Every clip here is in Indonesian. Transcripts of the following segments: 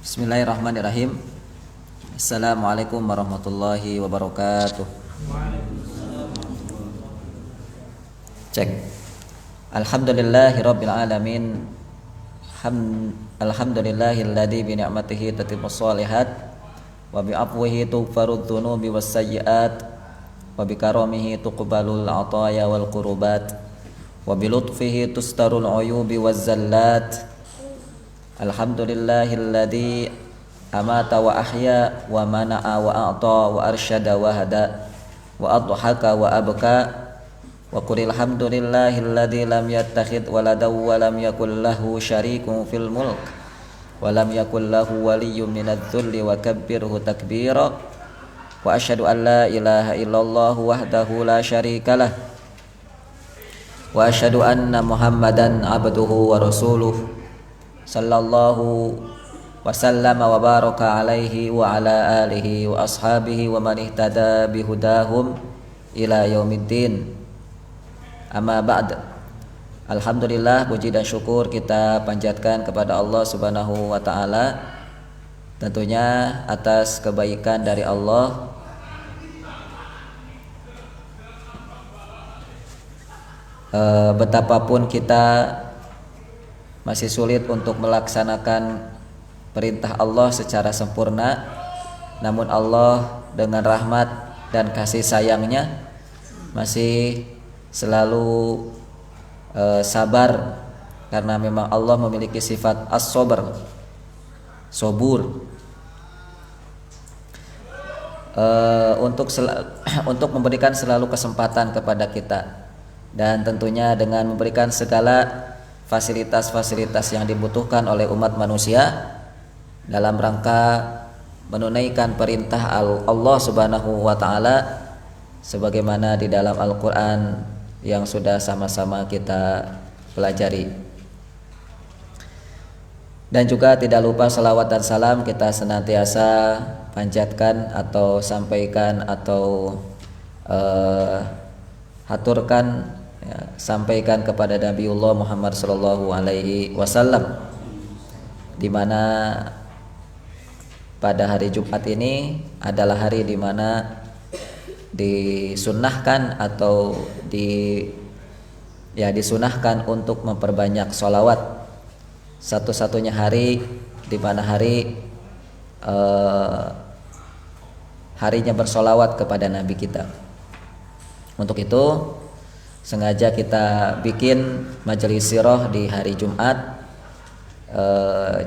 Bismillahirrahmanirrahim. Assalamualaikum warahmatullahi wabarakatuh. Cek. Alhamdulillahirabbil alamin. Alhamdulillahilladzi bi ni'matihi tatimmus shalihat wa bi afwihi tughfarud dzunubi was sayyi'at wa bi karamihi tuqbalul ataya wal qurubat wa bi lutfihi tustarul uyubi waz zallat. Alhamdulillahilladzi amata wa ahya wa mana'a wa a'ta wa arsyada wa hada wa adhaka wa abka wa qulil hamdulillahilladzi lam yattakhidh waladaw wa lam yakul lahu syarikun fil mulk wa lam yakul lahu waliyyun minadh-dhulli wa kabbirhu takbira wa asyhadu an la ilaha illallah wahdahu la syarikalah wa asyhadu anna muhammadan abduhu wa rasuluh sallallahu wa sallama wa baraka alaihi wa ala alihi wa ashabihi wa man ihtada bihudahum ila yaumiddin. Amma ba'd. Alhamdulillah, puji dan syukur kita panjatkan kepada Allah Subhanahu wa taala, tentunya atas kebaikan dari Allah betapapun kita masih sulit untuk melaksanakan perintah Allah secara sempurna, namun Allah dengan rahmat dan kasih sayangnya masih selalu sabar, karena memang Allah memiliki sifat as-sabr, sobur, untuk memberikan selalu kesempatan kepada kita, dan tentunya dengan memberikan segala fasilitas-fasilitas yang dibutuhkan oleh umat manusia dalam rangka menunaikan perintah Allah Subhanahu wa taala sebagaimana di dalam Al-Qur'an yang sudah sama-sama kita pelajari. Dan juga tidak lupa salawat dan salam kita senantiasa panjatkan atau sampaikan atau haturkan, sampaikan kepada Nabiullah Muhammad sallallahu alaihi wasallam, di mana pada hari Jumat ini adalah hari di mana disunnahkan atau disunahkan untuk memperbanyak sholawat. Satu-satunya hari di mana harinya bersolawat kepada Nabi kita. Untuk itu sengaja kita bikin majelis sirah di hari Jumat,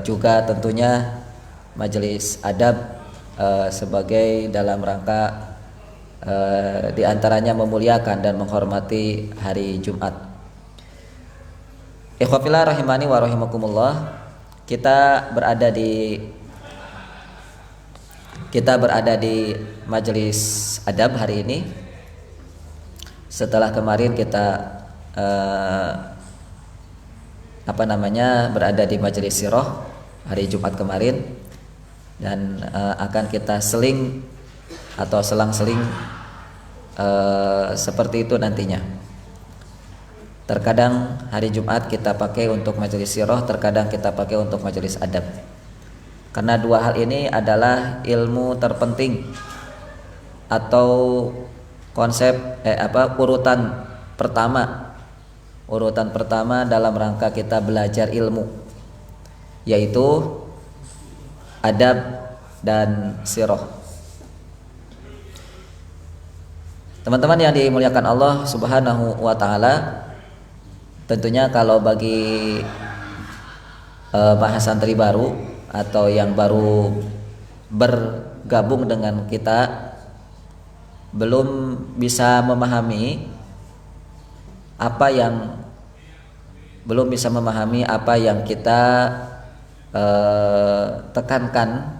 juga tentunya majelis adab sebagai dalam rangka diantaranya memuliakan dan menghormati hari Jumat. Ikhwafillah rahimani wa rahimakumullah, kita berada di majelis adab hari ini. Setelah kemarin kita berada di majelis sirah hari Jumat kemarin, dan akan kita seling atau selang-seling seperti itu nantinya. Terkadang hari Jumat kita pakai untuk majelis sirah, terkadang kita pakai untuk majelis adab. Karena dua hal ini adalah ilmu terpenting atau konsep urutan pertama dalam rangka kita belajar ilmu, yaitu adab dan sirah. Teman-teman yang dimuliakan Allah Subhanahu wa taala, tentunya kalau bagi mahasantri baru atau yang baru bergabung dengan kita, belum bisa memahami apa yang kita tekankan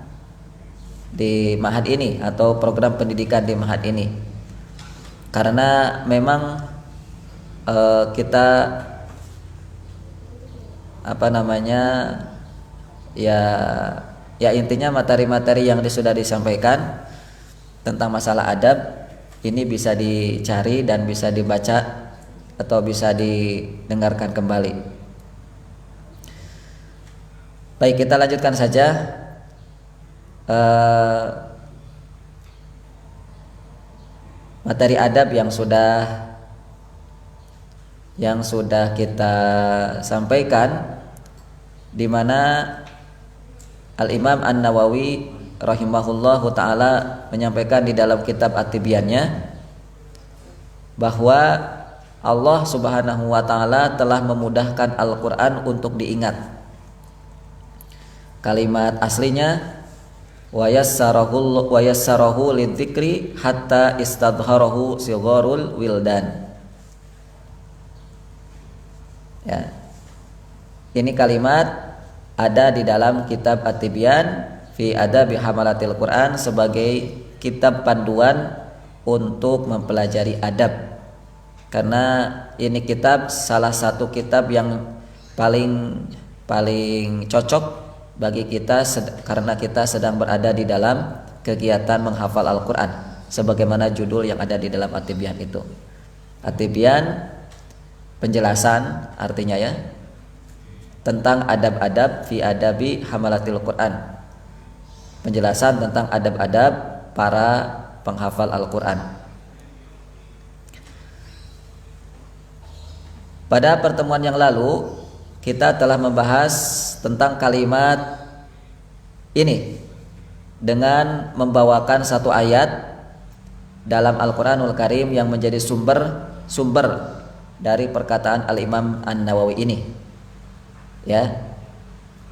di Ma'had ini atau program pendidikan di Ma'had ini. Karena memang kita intinya materi-materi yang sudah disampaikan tentang masalah adab ini bisa dicari dan bisa dibaca atau bisa didengarkan kembali. Baik, kita lanjutkan saja. eh, materi adab yang sudah kita sampaikan, di mana Al-Imam An-Nawawi rahimahullahu taala menyampaikan di dalam kitab At-Tibyannya bahwa Allah Subhanahu wa taala telah memudahkan Al-Qur'an untuk diingat. Kalimat aslinya wa yassarahu lidzikri hatta istadharahu sigharul wildan. Ya. Ini kalimat ada di dalam kitab At-Tibyan fi Adabi Hamalatil Quran sebagai kitab panduan untuk mempelajari adab. Karena ini kitab salah satu kitab yang paling cocok bagi kita karena kita sedang berada di dalam kegiatan menghafal Al-Quran, sebagaimana judul yang ada di dalam At-Tibyan itu. At-Tibyan penjelasan artinya ya, tentang adab-adab fi adabi hamalatil Quran, penjelasan tentang adab-adab para penghafal Al-Quran. Pada pertemuan yang lalu kita telah membahas tentang kalimat ini dengan membawakan satu ayat dalam Al-Quranul Karim yang menjadi sumber dari perkataan Al-Imam An-Nawawi ini, ya,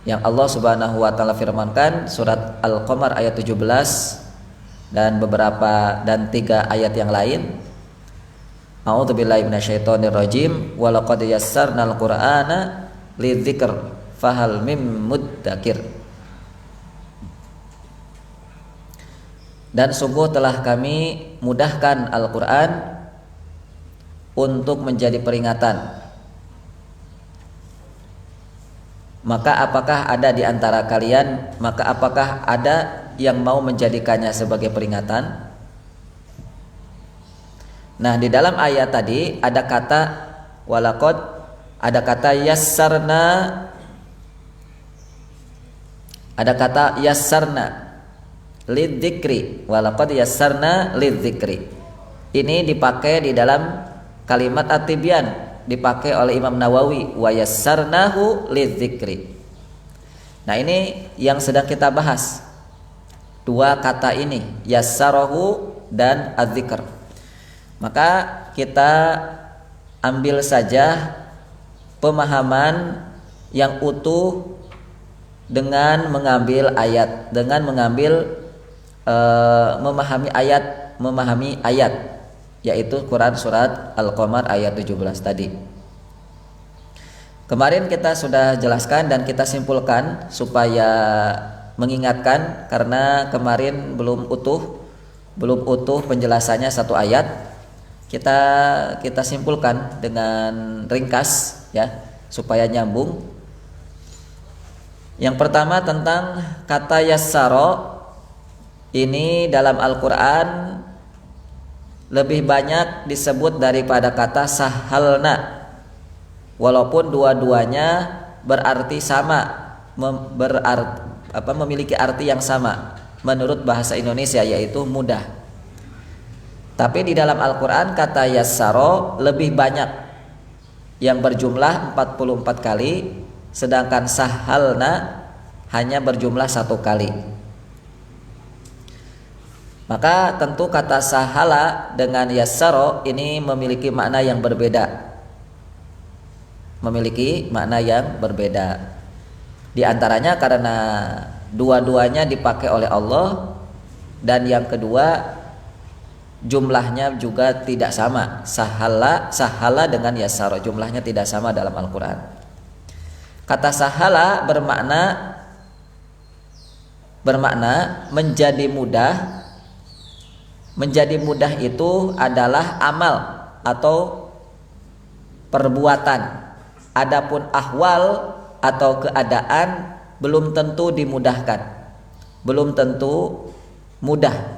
yang Allah Subhanahu wa taala firmankan surat Al-Qamar ayat 17 dan 3 ayat yang lain. A'udzubillahi minasyaitonirrajim wa laqad yassarnal qur'ana lidzikr fahal mim muddakir. Dan sungguh telah kami mudahkan Al-Qur'an untuk menjadi peringatan. Maka apakah ada di antara kalian, yang mau menjadikannya sebagai peringatan? Nah, di dalam ayat tadi ada kata walaqad, ada kata yassarna, ada kata yassarna lidzikri, walaqad yassarna lidzikri. Ini dipakai di dalam kalimat At-Tibyan, dipakai oleh Imam Nawawi, wa yassarnahu lidzikri. Nah, ini yang sedang kita bahas. Dua kata ini, yassarahu dan adzikr. Maka kita ambil saja pemahaman yang utuh dengan mengambil ayat, memahami ayat, yaitu Quran surat Al-Qamar ayat 17 tadi. Kemarin kita sudah jelaskan dan kita simpulkan supaya mengingatkan, karena kemarin belum utuh penjelasannya satu ayat. Kita simpulkan dengan ringkas ya, supaya nyambung. Yang pertama tentang kata yassara, ini dalam Al-Qur'an lebih banyak disebut daripada kata sahalna, walaupun dua-duanya berarti sama, memiliki arti yang sama menurut bahasa Indonesia, yaitu mudah. Tapi di dalam Al-Quran kata yassara lebih banyak, yang berjumlah 44 kali, sedangkan sahalna hanya berjumlah 1 kali. Maka tentu kata sahala dengan yassara ini memiliki makna yang berbeda. Di antaranya karena dua-duanya dipakai oleh Allah, dan yang kedua jumlahnya juga tidak sama. Sahala dengan yassara jumlahnya tidak sama dalam Al-Quran. Kata sahala bermakna menjadi mudah. Menjadi mudah itu adalah amal atau perbuatan. Adapun ahwal atau keadaan belum tentu dimudahkan, belum tentu mudah.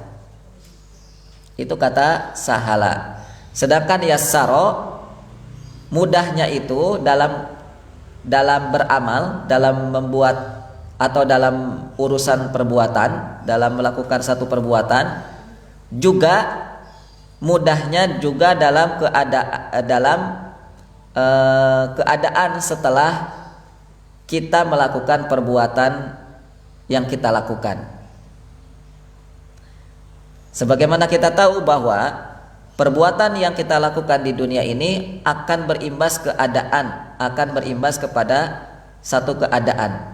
Itu kata sahala. Sedangkan yassara mudahnya itu dalam beramal, dalam membuat atau dalam urusan perbuatan, dalam melakukan satu perbuatan, juga mudahnya juga dalam keadaan setelah kita melakukan perbuatan yang kita lakukan. Sebagaimana kita tahu bahwa perbuatan yang kita lakukan di dunia ini akan berimbas kepada satu keadaan.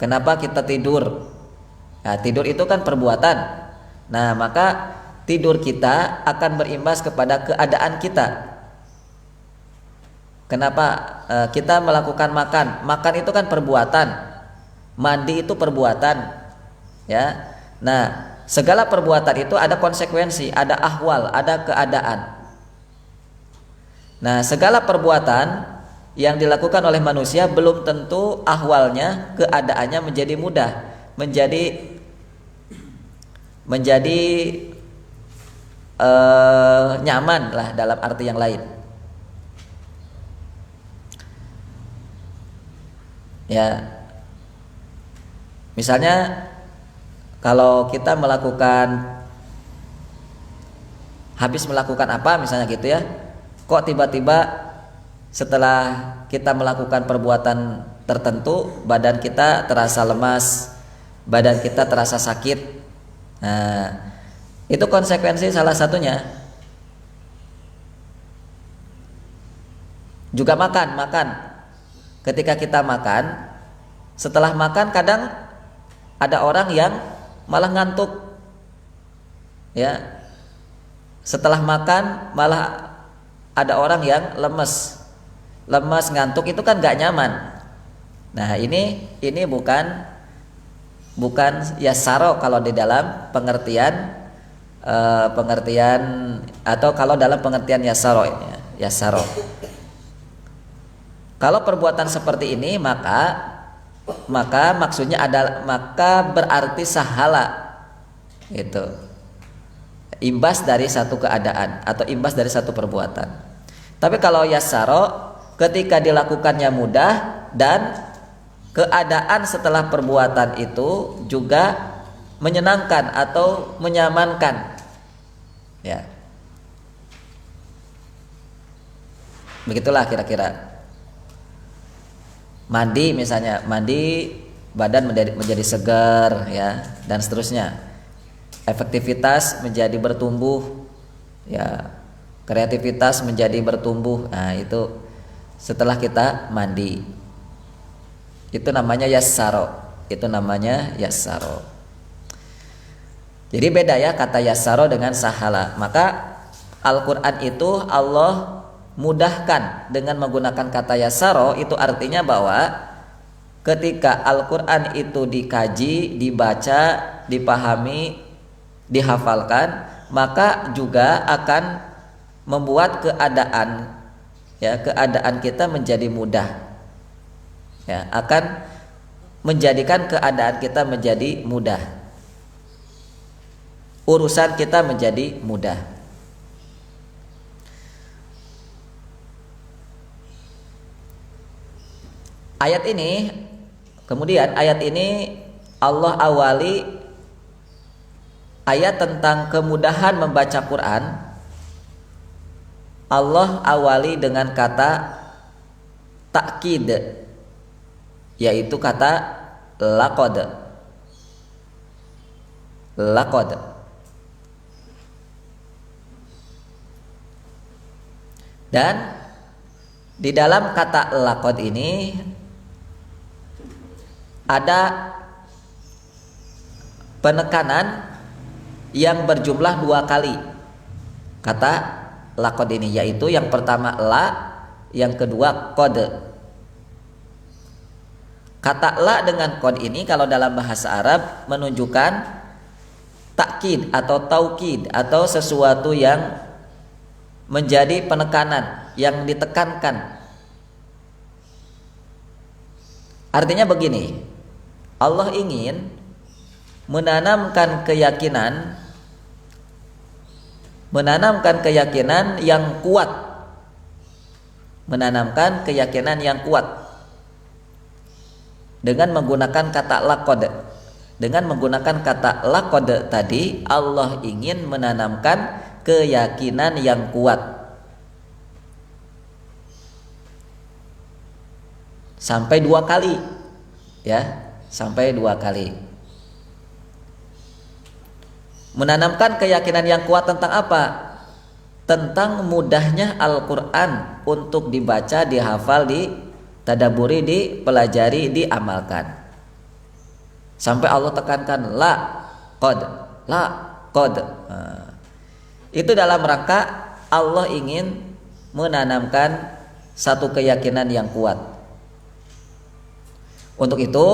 Kenapa kita tidur? Nah, tidur itu kan perbuatan. Nah, maka tidur kita akan berimbas kepada keadaan kita. Kenapa kita melakukan makan? Makan itu kan perbuatan. Mandi itu perbuatan. Ya. Nah, segala perbuatan itu ada konsekuensi, ada ahwal, ada keadaan. Nah, segala perbuatan yang dilakukan oleh manusia belum tentu ahwalnya, keadaannya menjadi mudah, menjadi nyaman lah dalam arti yang lain. Ya, misalnya kalau kita habis melakukan apa misalnya gitu ya, kok tiba-tiba setelah kita melakukan perbuatan tertentu badan kita terasa lemas, badan kita terasa sakit. Nah, itu konsekuensi salah satunya. Juga makan. Ketika kita makan, setelah makan kadang ada orang yang malah ngantuk. Ya. Setelah makan malah ada orang yang lemas ngantuk, itu kan gak nyaman. Nah, ini bukan yasaro kalau di dalam pengertian atau kalau dalam pengertian yasaro ini ya, yasaro. Kalau perbuatan seperti ini maka maksudnya maka berarti sahala, itu imbas dari satu keadaan atau imbas dari satu perbuatan. Tapi kalau yasaro, ketika dilakukannya mudah dan keadaan setelah perbuatan itu juga menyenangkan atau menyamankan. Ya. Begitulah kira-kira. Mandi misalnya, badan menjadi segar ya, dan seterusnya. Efektivitas menjadi bertumbuh ya, kreativitas menjadi bertumbuh. Nah, itu setelah kita mandi. Itu namanya yassaro. Jadi beda ya kata yassaro dengan sahala. Maka Al-Quran itu Allah mudahkan dengan menggunakan kata yassaro. Itu artinya bahwa ketika Al-Quran itu dikaji, dibaca, dipahami, dihafalkan, maka juga akan membuat keadaan kita menjadi mudah. Ya, akan menjadikan keadaan kita menjadi mudah. Urusan kita menjadi mudah. Ayat ini Allah awali ayat tentang kemudahan membaca Quran. Allah awali dengan kata takkid, yaitu kata laqad. Dan di dalam kata laqad ini ada penekanan yang berjumlah 2 kali. Kata laqad ini, yaitu yang pertama la, yang kedua qad. Kata la dengan qad ini kalau dalam bahasa Arab menunjukkan takkid atau taukid, atau sesuatu yang menjadi penekanan, yang ditekankan. Artinya begini, Allah ingin menanamkan keyakinan yang kuat, dengan menggunakan kata laqad. Dengan menggunakan kata laqad tadi Allah ingin menanamkan keyakinan yang kuat sampai 2 kali, ya, sampai 2 kali. Menanamkan keyakinan yang kuat tentang apa? Tentang mudahnya Al-Quran untuk dibaca, dihafal, ditadaburi, dipelajari, diamalkan. Sampai Allah tekankan la qad. Itu dalam rangka Allah ingin menanamkan satu keyakinan yang kuat. Untuk itu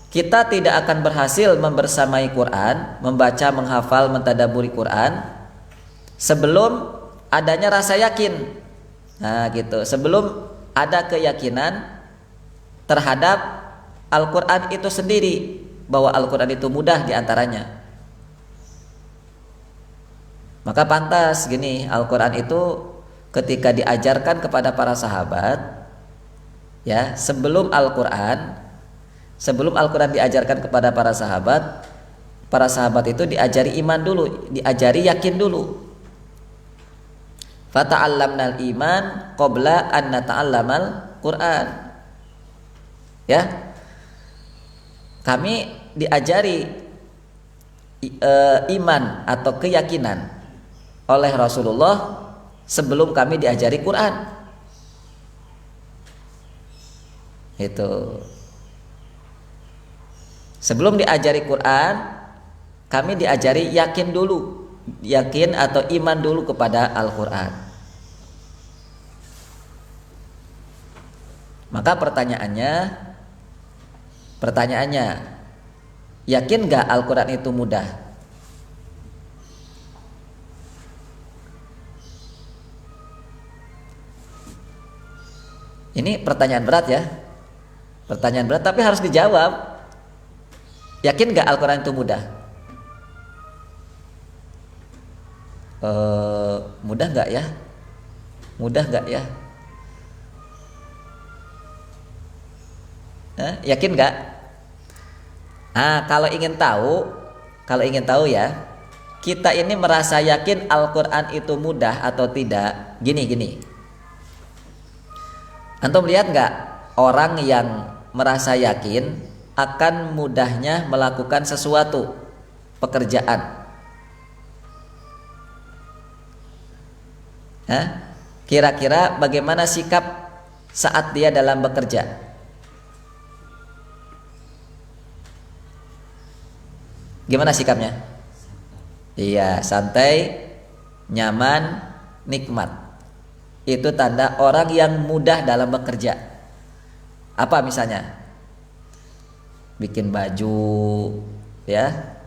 kita tidak akan berhasil membersamai Quran, membaca, menghafal, mentadaburi Quran sebelum adanya rasa yakin. Nah, gitu. Sebelum ada keyakinan terhadap Al-Quran itu sendiri, bahwa Al-Quran itu mudah diantaranya. Maka pantas gini, Al-Quran itu ketika diajarkan kepada para sahabat, ya, sebelum Al-Quran diajarkan kepada para sahabat itu diajari iman dulu, diajari yakin dulu. Fata'allamnal iman qabla an nata'allamal Quran. Ya. Kami diajari iman atau keyakinan oleh Rasulullah sebelum kami diajari Quran. Itu. Sebelum diajari Quran, kami diajari yakin dulu, yakin atau iman dulu kepada Al-Quran. Maka pertanyaannya, yakin gak Al-Quran itu mudah? Ini pertanyaan berat ya, pertanyaan berat tapi harus dijawab. Yakin gak Al-Quran itu mudah? Mudah gak ya? Mudah gak ya? Yakin gak? Kalau ingin tahu ya, kita ini merasa yakin Al-Quran itu mudah atau tidak? Gini. Antum lihat gak orang yang merasa yakin akan mudahnya melakukan sesuatu pekerjaan? Kira-kira bagaimana sikap saat dia dalam bekerja? Gimana sikapnya? Iya, santai, nyaman, nikmat. Itu tanda orang yang mudah dalam bekerja. Apa misalnya? Bikin baju, ya.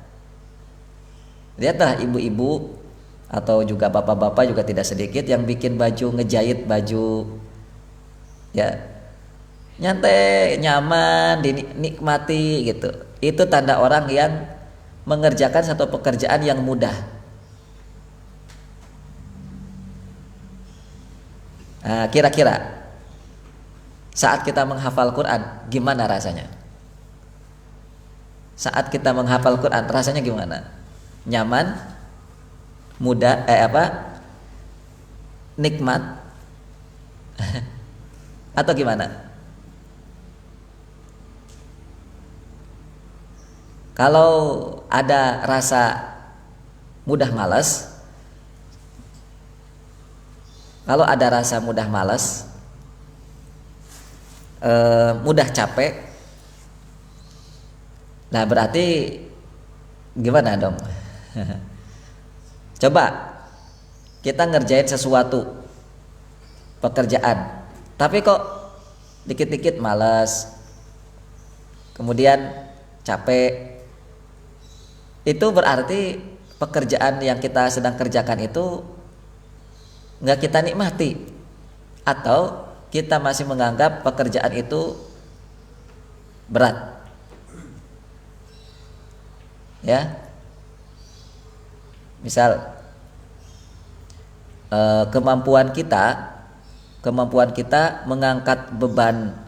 Lihatlah ibu-ibu atau juga bapak-bapak juga tidak sedikit yang bikin baju, ngejahit baju, ya, nyantai, nyaman, dinikmati gitu. Itu tanda orang yang mengerjakan satu pekerjaan yang mudah. Kira-kira saat kita menghafal Quran gimana rasanya? Saat kita menghafal Quran rasanya gimana? Nyaman? Mudah? Nikmat? Atau gimana? Kalau ada rasa mudah malas, mudah capek, nah berarti gimana dong? Coba kita ngerjain sesuatu pekerjaan, tapi kok dikit-dikit malas, kemudian capek. Itu berarti pekerjaan yang kita sedang kerjakan itu nggak kita nikmati, atau kita masih menganggap pekerjaan itu berat, ya. Misal kemampuan kita mengangkat beban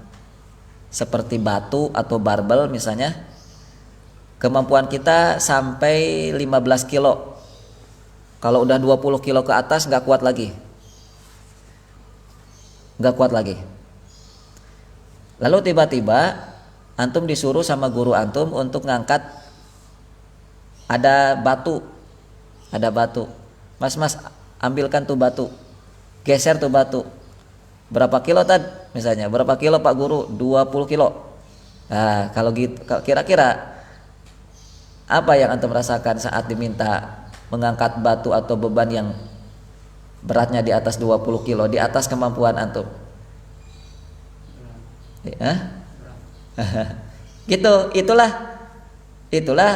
seperti batu atau barbel misalnya, kemampuan kita sampai 15 kilo. Kalau udah 20 kilo ke atas nggak kuat lagi. Nggak kuat lagi. Lalu tiba-tiba antum disuruh sama guru antum untuk ngangkat ada batu. Mas, ambilkan tuh batu. Geser tuh batu. Berapa kilo Tad? Misalnya, berapa kilo Pak Guru? 20 kilo. Nah, kalau gitu kira-kira apa yang antum rasakan saat diminta mengangkat batu atau beban yang beratnya di atas 20 kilo, di atas kemampuan antum? Ya? Gitu, itulah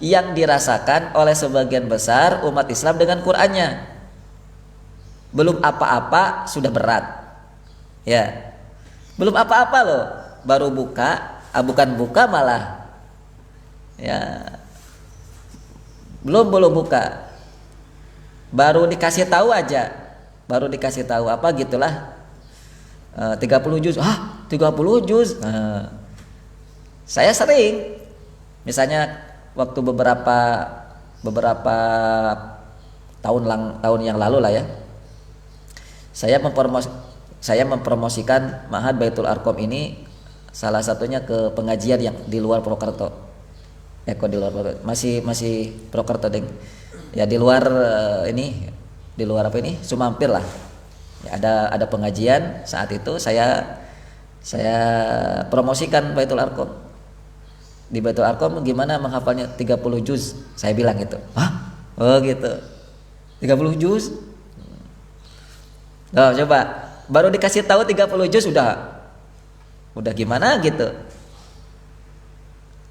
yang dirasakan oleh sebagian besar umat Islam dengan Qur'annya. Belum apa-apa sudah berat. Ya. Belum apa-apa loh, baru buka, bukan buka malah. Ya. Belum buka. Baru dikasih tahu aja. Baru dikasih tahu apa gitulah. 30 juz. 30 juz. Saya sering misalnya waktu beberapa tahun yang lalu lah ya. Saya mempromosikan Ma'had Baitul Arqam ini salah satunya ke pengajian yang di luar Purwokerto. Di luar masih Purwokerto deng. Ya di luar di luar Sumampir lah. Ya, ada pengajian saat itu saya promosikan Baitul Arqam. Di Baitul Arqam gimana menghafalnya 30 juz? Saya bilang gitu. Oh gitu. 30 juz? Oh, coba baru dikasih tahu 30 juz udah gimana gitu.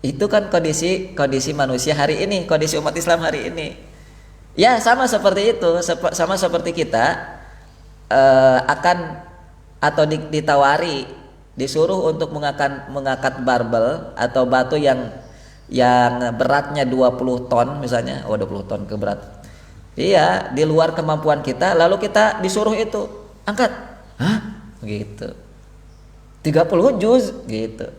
Itu kan kondisi manusia hari ini, kondisi umat Islam hari ini. Ya sama seperti itu, sama seperti kita akan atau ditawari, disuruh untuk mengangkat barbel atau batu yang beratnya 20 ton misalnya. 20 ton keberat. Iya, di luar kemampuan kita, lalu kita disuruh itu angkat. Gitu. 30 juz gitu.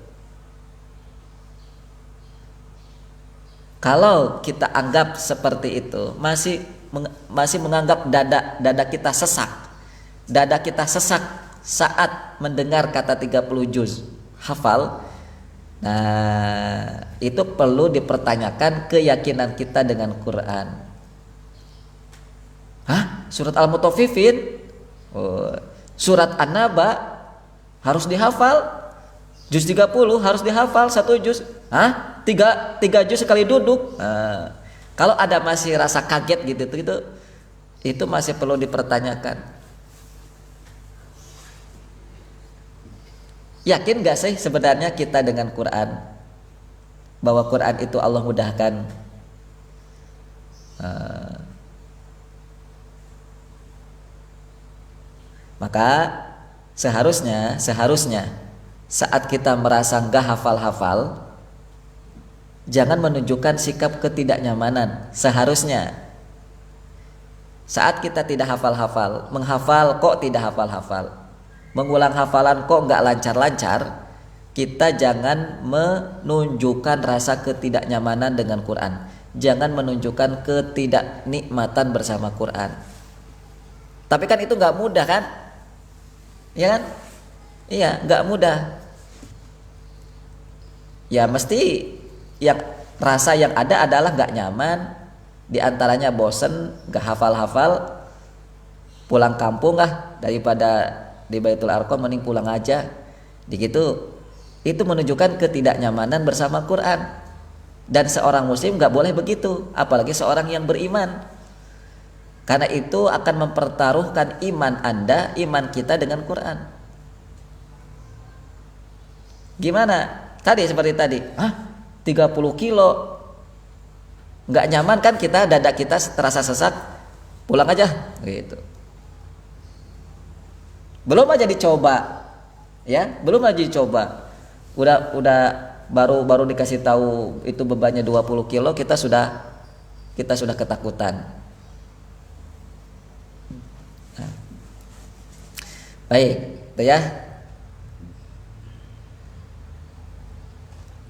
Kalau kita anggap seperti itu, masih menganggap dada kita sesak. Dada kita sesak saat mendengar kata 30 juz hafal. Nah, itu perlu dipertanyakan keyakinan kita dengan Quran. Surat Al-Mutaffifin, surat An-Naba harus dihafal. Juz 30 harus dihafal 1 juz. 3 juz sekali duduk. Kalau ada masih rasa kaget gitu, itu masih perlu dipertanyakan. Yakin gak sih sebenarnya kita dengan Quran, bahwa Quran itu Allah mudahkan? Maka seharusnya saat kita merasa gak hafal-hafal, jangan menunjukkan sikap ketidaknyamanan. Seharusnya saat kita tidak hafal-hafal, menghafal kok tidak hafal-hafal, mengulang hafalan kok nggak lancar-lancar, kita jangan menunjukkan rasa ketidaknyamanan dengan Quran. Jangan menunjukkan ketidaknikmatan bersama Quran. Tapi kan itu nggak mudah kan? Ya kan? Iya, nggak mudah. Ya mesti yang rasa yang ada adalah nggak nyaman, diantaranya bosen, nggak hafal-hafal, pulang kampung daripada di Baitul Arqam mending pulang aja. Begitu. Itu menunjukkan ketidaknyamanan bersama Quran. Dan seorang muslim nggak boleh begitu, apalagi seorang yang beriman. Karena itu akan mempertaruhkan iman Anda, iman kita dengan Quran. Gimana? Tadi seperti tadi, 30 kilo nggak nyaman kan, kita dada kita terasa sesak, pulang aja gitu. Belum aja dicoba, ya, belum aja dicoba. Udah baru dikasih tahu itu bebannya 20 kilo, kita sudah ketakutan. Baik, itu ya.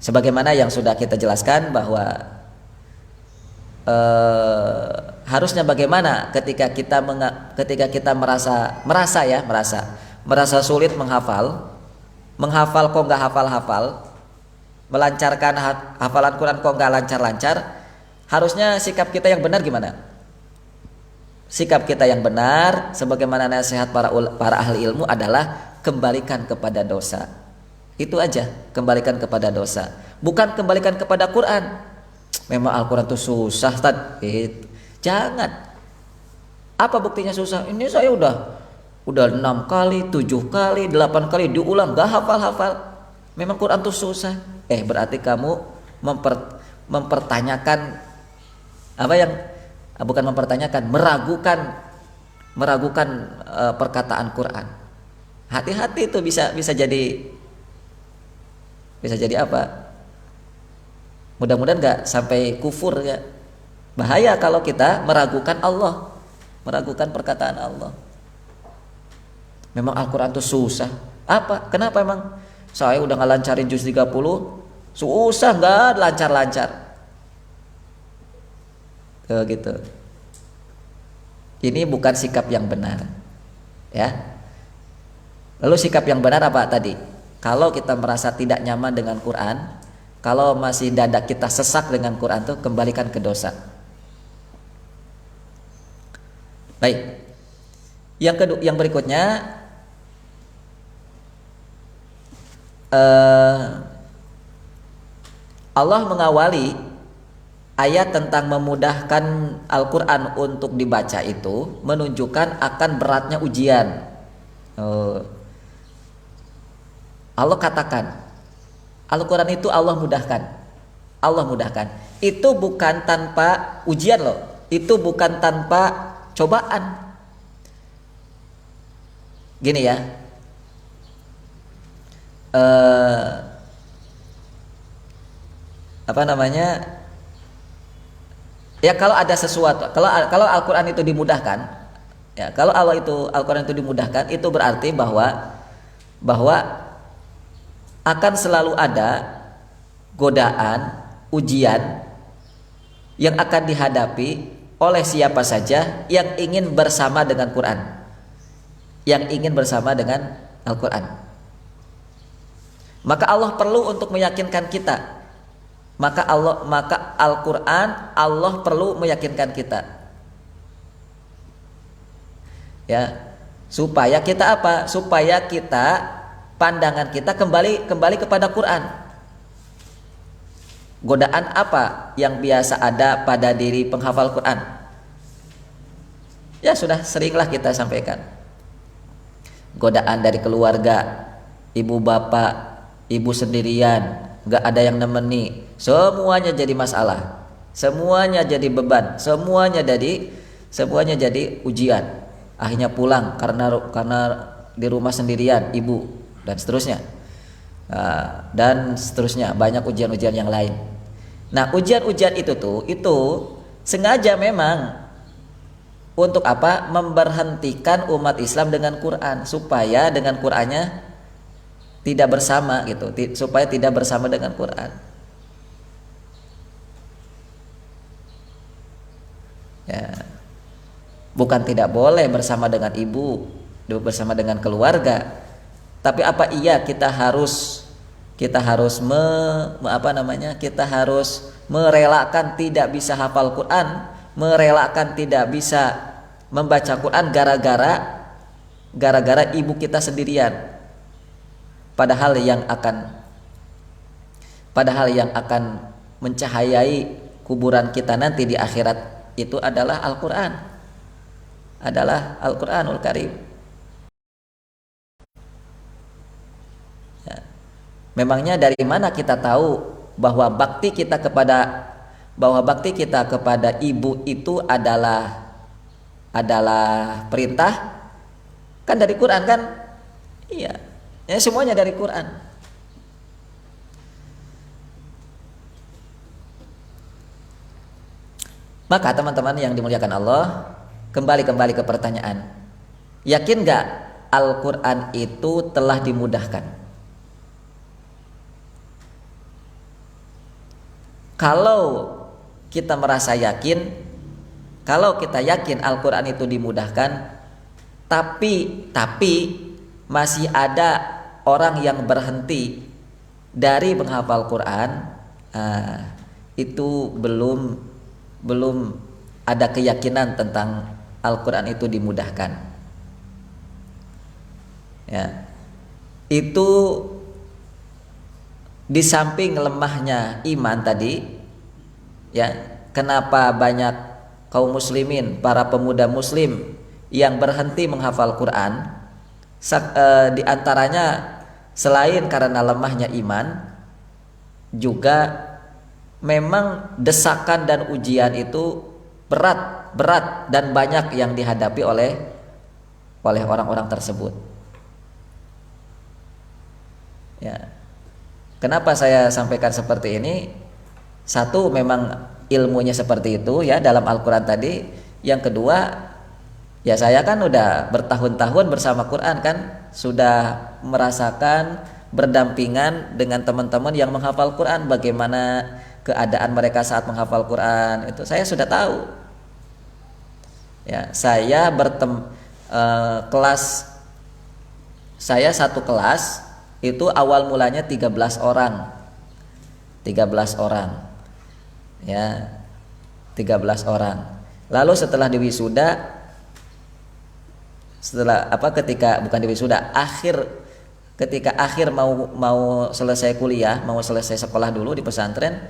Sebagaimana yang sudah kita jelaskan bahwa harusnya bagaimana ketika kita merasa sulit menghafal kok nggak hafal, melancarkan hafalan Quran kok nggak lancar-lancar. Harusnya sikap kita yang benar gimana? Sikap kita yang benar sebagaimana nasihat para ahli ilmu adalah kembalikan kepada dosa. Itu aja, kembalikan kepada dosa. Bukan kembalikan kepada Quran. Memang Al-Quran itu susah, Ustaz. Jangan. Apa buktinya susah? Ini saya udah 6 kali, 7 kali, 8 kali diulang gak hafal-hafal. Memang Quran itu susah. Berarti kamu mempertanyakan meragukan perkataan Quran. Hati-hati itu bisa jadi apa? Mudah-mudahan nggak sampai kufur ya. Bahaya kalau kita meragukan Allah, meragukan perkataan Allah. Memang Al-Quran itu susah. Apa? Kenapa emang? Saya udah ngelancarin juz 30, susah nggak lancar-lancar. Gitu. Ini bukan sikap yang benar. Ya. Lalu sikap yang benar apa tadi? Kalau kita merasa tidak nyaman dengan Quran, kalau masih dada kita sesak dengan Quran tuh kembalikan ke dosa. Baik. Yang berikutnya Allah mengawali ayat tentang memudahkan Al-Quran untuk dibaca itu menunjukkan akan beratnya ujian. Allah katakan Al-Quran itu Allah mudahkan. Itu bukan tanpa ujian loh. Itu bukan tanpa cobaan. Gini ya. Ya kalau ada sesuatu, kalau Al-Quran itu dimudahkan, ya kalau Al-Quran itu dimudahkan, itu berarti bahwa akan selalu ada godaan, ujian yang akan dihadapi oleh siapa saja yang ingin bersama dengan Quran, yang ingin bersama dengan Al-Quran. Maka Allah perlu untuk meyakinkan kita. Maka Al-Quran Allah perlu meyakinkan kita. Ya, supaya kita apa? Supaya kita pandangan kita kembali kepada Quran. Godaan apa yang biasa ada pada diri penghafal Quran? Ya sudah seringlah kita sampaikan. Godaan dari keluarga, ibu bapak, ibu sendirian, gak ada yang nemeni, semuanya jadi masalah, semuanya jadi beban, semuanya jadi ujian. Akhirnya pulang karena di rumah sendirian ibu dan seterusnya, banyak ujian-ujian yang lain. Nah, ujian-ujian itu sengaja memang untuk apa? Memberhentikan umat Islam dengan Quran, supaya dengan Qurannya tidak bersama gitu, supaya tidak bersama dengan Quran. Ya. Bukan tidak boleh bersama dengan ibu, bersama dengan keluarga. Tapi apa iya kita harus merelakan tidak bisa hafal Quran, merelakan tidak bisa membaca Quran gara-gara ibu kita sendirian. Padahal yang akan mencahayai kuburan kita nanti di akhirat itu adalah Al-Quran, adalah Al-Quranul Karim. Ya. Memangnya dari mana kita tahu bahwa bakti kita kepada ibu itu adalah perintah? Kan dari Quran kan? Iya. Ya, semuanya dari Quran. Maka teman-teman yang dimuliakan Allah, kembali ke pertanyaan. Yakin gak Al-Quran itu telah dimudahkan? Kalau kita merasa yakin, kalau kita yakin Al-Quran itu dimudahkan, tapi masih ada orang yang berhenti dari menghafal Quran, itu belum ada keyakinan tentang Al-Quran itu dimudahkan. Ya, itu di samping lemahnya iman tadi, ya, kenapa banyak kaum muslimin, para pemuda muslim yang berhenti menghafal Quran, di antaranya selain karena lemahnya iman, juga memang desakan dan ujian itu berat dan banyak yang dihadapi oleh orang-orang tersebut. Ya. Kenapa saya sampaikan seperti ini? Satu, memang ilmunya seperti itu ya dalam Al-Quran tadi. Yang kedua, ya saya kan udah bertahun-tahun bersama Quran kan, sudah merasakan berdampingan dengan teman-teman yang menghafal Quran, bagaimana keadaan mereka saat menghafal Quran, itu saya sudah tahu. Ya, saya saya satu kelas itu awal mulanya 13 orang. 13 orang. Ya. 13 orang. Lalu setelah diwisuda, ketika akhir mau selesai kuliah, mau selesai sekolah dulu di pesantren,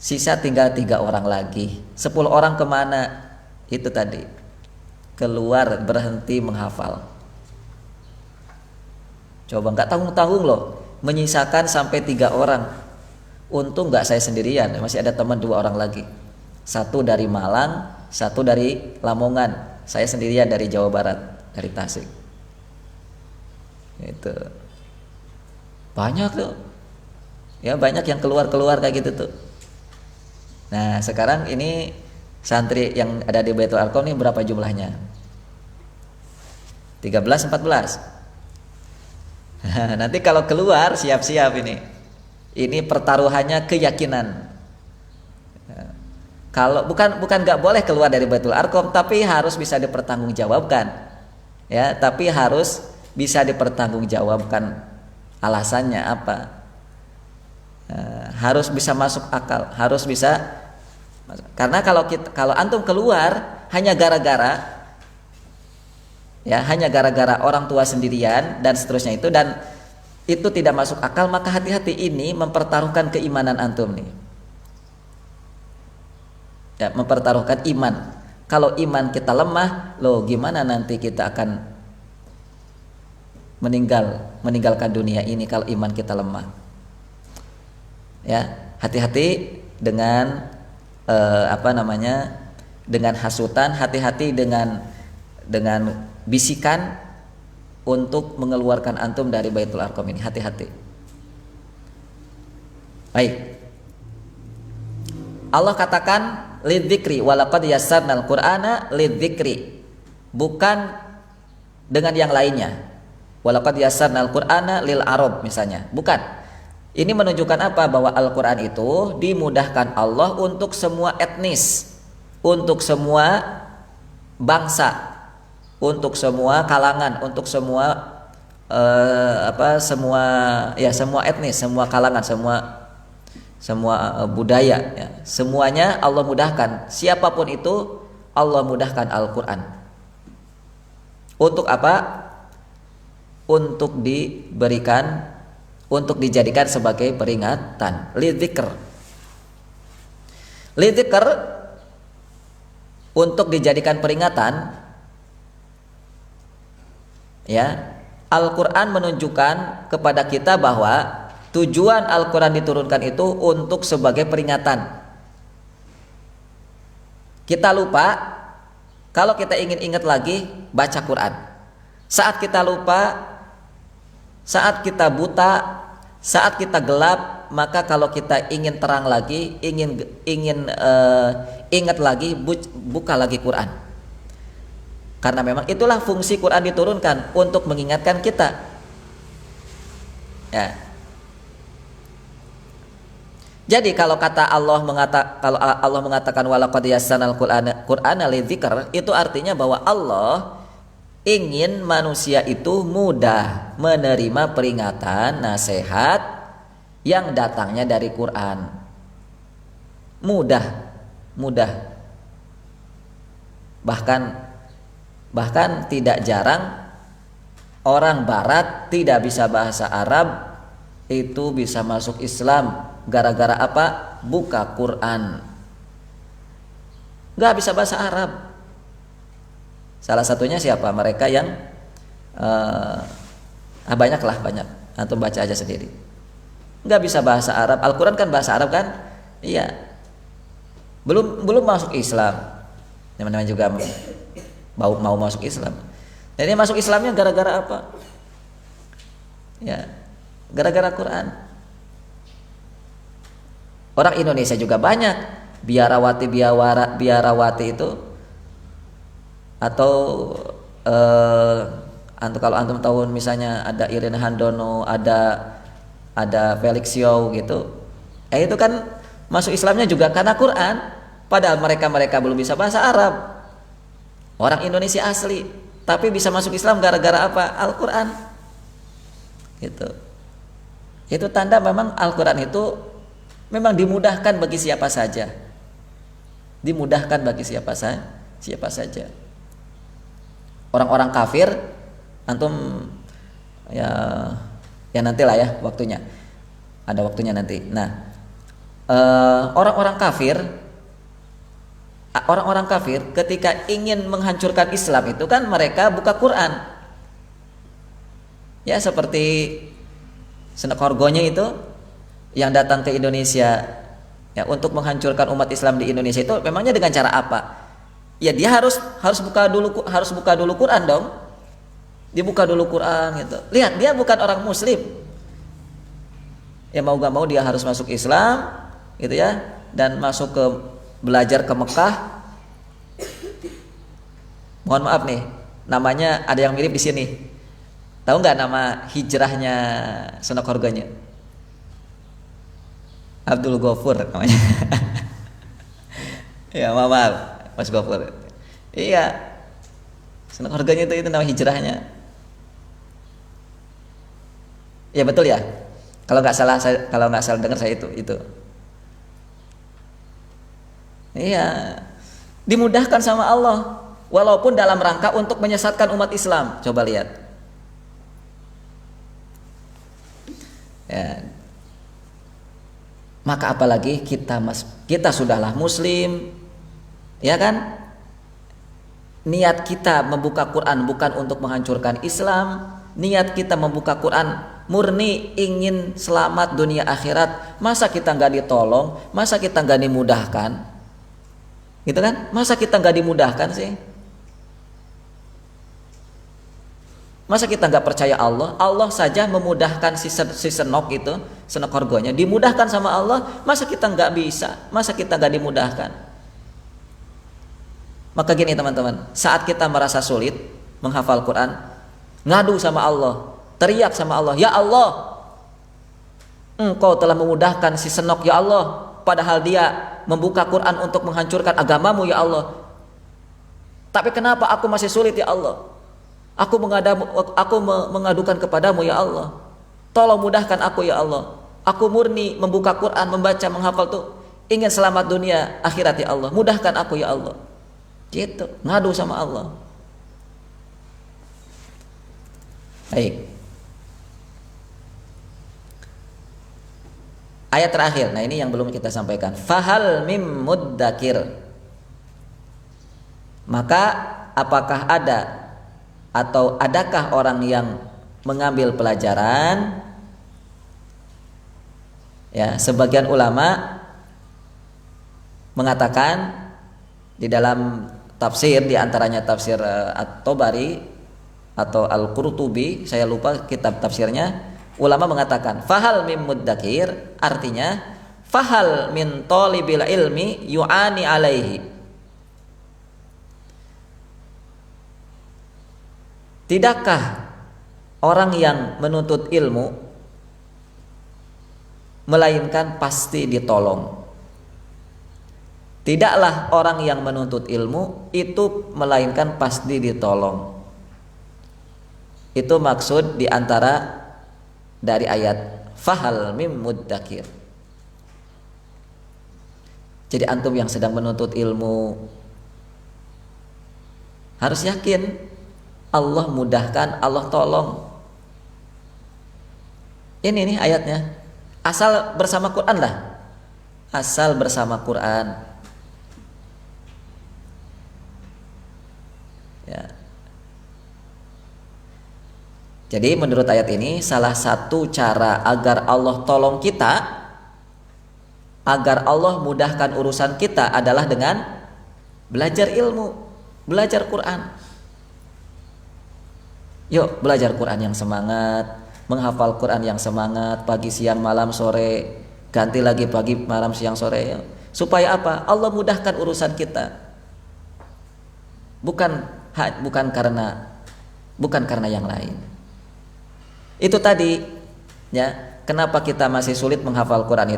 sisa tinggal 3 orang lagi. 10 orang kemana? Itu tadi, keluar, berhenti menghafal. Coba, nggak tanggung-tanggung loh, menyisakan sampai 3 orang. Untung nggak saya sendirian, masih ada teman 2 orang lagi. Satu dari Malang, satu dari Lamongan. Saya sendirian dari Jawa Barat, dari Tasik. Itu banyak tuh, ya, banyak yang keluar kayak gitu tuh. Nah, sekarang ini santri yang ada di Baitul Arqam ini berapa jumlahnya? 13, 14. Nanti kalau keluar, siap-siap ini. Ini pertaruhannya keyakinan. Kalau bukan nggak boleh keluar dari Baitul Arqam, tapi harus bisa dipertanggungjawabkan. Ya, tapi harus bisa dipertanggungjawabkan. Alasannya apa? Harus bisa masuk akal, harus bisa. Karena kalau antum keluar hanya gara-gara orang tua sendirian dan seterusnya itu, dan itu tidak masuk akal, maka hati-hati, ini mempertaruhkan keimanan antum nih. Ya, mempertaruhkan iman. Kalau iman kita lemah, loh gimana nanti kita akan meninggalkan dunia ini kalau iman kita lemah. Ya, hati-hati dengan dengan hasutan, hati-hati dengan bisikan untuk mengeluarkan antum dari Baitul Arqam ini, hati-hati. Baik. Allah katakan lidzikri, walaqad yassarnal Qur'ana lidzikri. Bukan dengan yang lainnya. Walaqad yassarnal Qur'ana lil arab misalnya. Bukan. Ini menunjukkan apa? Bahwa Al-Qur'an itu dimudahkan Allah untuk semua etnis, untuk semua bangsa, untuk semua kalangan, untuk semua semua etnis, semua kalangan, semua budaya, ya. Semuanya Allah mudahkan. Siapapun itu Allah mudahkan Al-Qur'an. Untuk apa? Untuk dijadikan sebagai peringatan, lidzikr. Lidzikr untuk dijadikan peringatan. Ya, Al-Quran menunjukkan kepada kita bahwa tujuan Al-Quran diturunkan itu untuk sebagai peringatan. Kita lupa, kalau kita ingin ingat lagi, baca Quran. Saat kita lupa, saat kita buta, saat kita gelap, maka kalau kita ingin terang lagi, ingin ingat lagi, buka lagi Quran. Karena memang itulah fungsi Quran diturunkan, untuk mengingatkan kita. Ya. Jadi kalau Allah mengatakan walaqad yassarnal Qur'ana lidzikr, itu artinya bahwa Allah ingin manusia itu mudah menerima peringatan, nasihat yang datangnya dari Quran. Mudah. Bahkan tidak jarang orang barat tidak bisa bahasa Arab itu bisa masuk Islam gara-gara apa? Buka Quran. Gak bisa bahasa Arab. Salah satunya siapa? Mereka yang banyak. Antum baca aja sendiri. Gak bisa bahasa Arab. Al-Quran kan bahasa Arab kan? Iya. Belum masuk Islam. Teman-teman juga mau masuk Islam. Jadi masuk Islamnya gara-gara apa? Ya, gara-gara Quran. Orang Indonesia juga banyak biarawati itu, atau kalau antum tahu misalnya ada Irina Handono, ada Felix Yow gitu. Itu kan masuk Islamnya juga karena Quran, padahal mereka belum bisa bahasa Arab. Orang Indonesia asli, tapi bisa masuk Islam gara-gara apa? Al-Quran. Gitu. Itu tanda memang Al-Quran itu memang dimudahkan bagi siapa saja. Dimudahkan bagi siapa saja. Orang-orang kafir, antum ya nantilah ya waktunya. Ada waktunya nanti. Nah, orang-orang kafir ketika ingin menghancurkan Islam itu kan mereka buka Quran. Ya seperti Senekorgonya itu yang datang ke Indonesia ya untuk menghancurkan umat Islam di Indonesia, itu memangnya dengan cara apa? Ya dia harus buka dulu Quran dong. Dibuka dulu Quran gitu. Lihat, dia bukan orang muslim. Ya mau gak mau dia harus masuk Islam gitu ya, dan belajar ke Mekah. Mohon maaf nih, namanya ada yang mirip di sini. Tahu nggak nama hijrahnya Senekorgonya? Abdul Ghafur namanya. Ya maaf Mas Ghafur. Iya, Senekorgonya itu nama hijrahnya. Ya betul ya. Kalau nggak salah dengar saya itu. Iya, dimudahkan sama Allah, walaupun dalam rangka untuk menyesatkan umat Islam. Coba lihat. Ya. Maka apalagi kita sudahlah muslim, ya kan? Niat kita membuka Quran bukan untuk menghancurkan Islam. Niat kita membuka Quran murni ingin selamat dunia akhirat. Masa kita nggak ditolong? Masa kita nggak dimudahkan? Gitu kan? Masa kita nggak dimudahkan sih? Masa kita nggak percaya Allah? Allah saja memudahkan si Senekorgonya, dimudahkan sama Allah. Masa kita nggak bisa? Masa kita nggak dimudahkan? Maka gini teman-teman, saat kita merasa sulit menghafal Quran, ngadu sama Allah, teriak sama Allah, ya Allah, Engkau telah memudahkan si Senok ya Allah, padahal dia membuka Quran untuk menghancurkan agamamu ya Allah. Tapi kenapa aku masih sulit ya Allah? Aku mengadukan kepadamu ya Allah. Tolong mudahkan aku ya Allah. Aku murni membuka Quran, membaca, menghafal tuh ingin selamat dunia akhirat ya Allah. Mudahkan aku ya Allah. Gitu, ngadu sama Allah. Baik. Ayat terakhir. Nah, ini yang belum kita sampaikan. Fahal mim muddakir. Maka apakah ada atau adakah orang yang mengambil pelajaran? Ya, sebagian ulama mengatakan di dalam tafsir, di antaranya tafsir At-Tabari atau Al-Qurtubi, saya lupa kitab tafsirnya, ulama mengatakan fahal mim muddakir, artinya fahal min talibil ilmi yu'ani alaihi. Tidakkah orang yang menuntut ilmu melainkan pasti ditolong. Tidaklah orang yang menuntut ilmu itu melainkan pasti ditolong. Itu maksud diantara dari ayat fahal mim muddakir. Jadi antum yang sedang menuntut ilmu harus yakin Allah mudahkan, Allah tolong. Ini nih ayatnya. Asal bersama Quran lah. Asal bersama Quran. Ya. Jadi menurut ayat ini salah satu cara agar Allah tolong kita, agar Allah mudahkan urusan kita adalah dengan belajar ilmu, belajar Quran. Yuk belajar Quran yang semangat, menghafal Quran yang semangat, pagi siang malam sore, ganti lagi pagi malam siang sore. Supaya apa? Allah mudahkan urusan kita. Bukan karena yang lain. Itu tadi ya, kenapa kita masih sulit menghafal Quran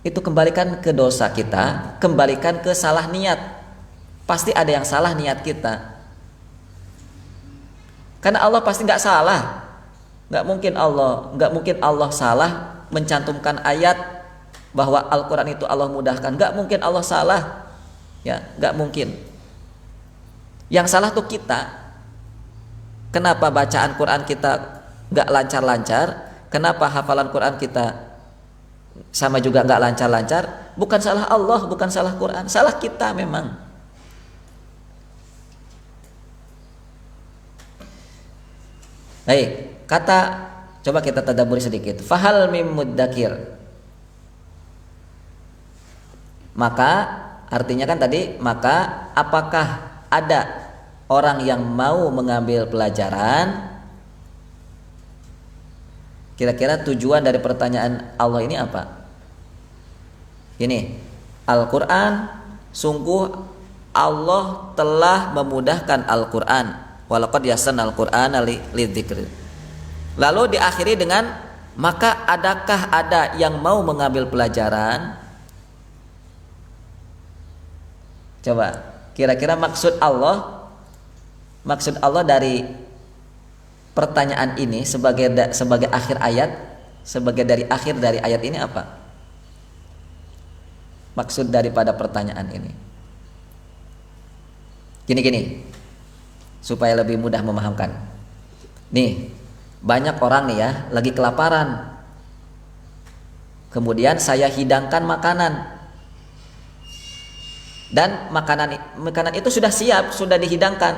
itu kembalikan ke dosa kita, kembalikan ke salah niat. Pasti ada yang salah niat kita. Karena Allah pasti nggak salah. Nggak mungkin Allah salah mencantumkan ayat bahwa Al-Quran itu Allah mudahkan. Nggak mungkin Allah salah. Ya, nggak mungkin. Yang salah tuh kita. Kenapa bacaan Quran kita nggak lancar-lancar? Kenapa hafalan Quran kita sama juga nggak lancar-lancar? Bukan salah Allah, bukan salah Quran, salah kita memang. Baik, coba kita tadabburi sedikit. Fahal mim muddakir. Maka artinya kan tadi, maka apakah ada orang yang mau mengambil pelajaran? Kira-kira tujuan dari pertanyaan Allah ini apa? Ini, Al-Quran, sungguh Allah telah memudahkan Al-Quran. Walaqad yassarna Al-Qur'ana lidzikr. Lalu diakhiri dengan maka adakah ada yang mau mengambil pelajaran? Coba kira-kira maksud Allah dari pertanyaan ini sebagai akhir ayat, sebagai dari akhir dari ayat ini apa? Maksud daripada pertanyaan ini. Gini, supaya lebih mudah memahamkan. Nih, banyak orang nih ya lagi kelaparan. Kemudian saya hidangkan makanan. Dan makanan itu sudah siap, sudah dihidangkan.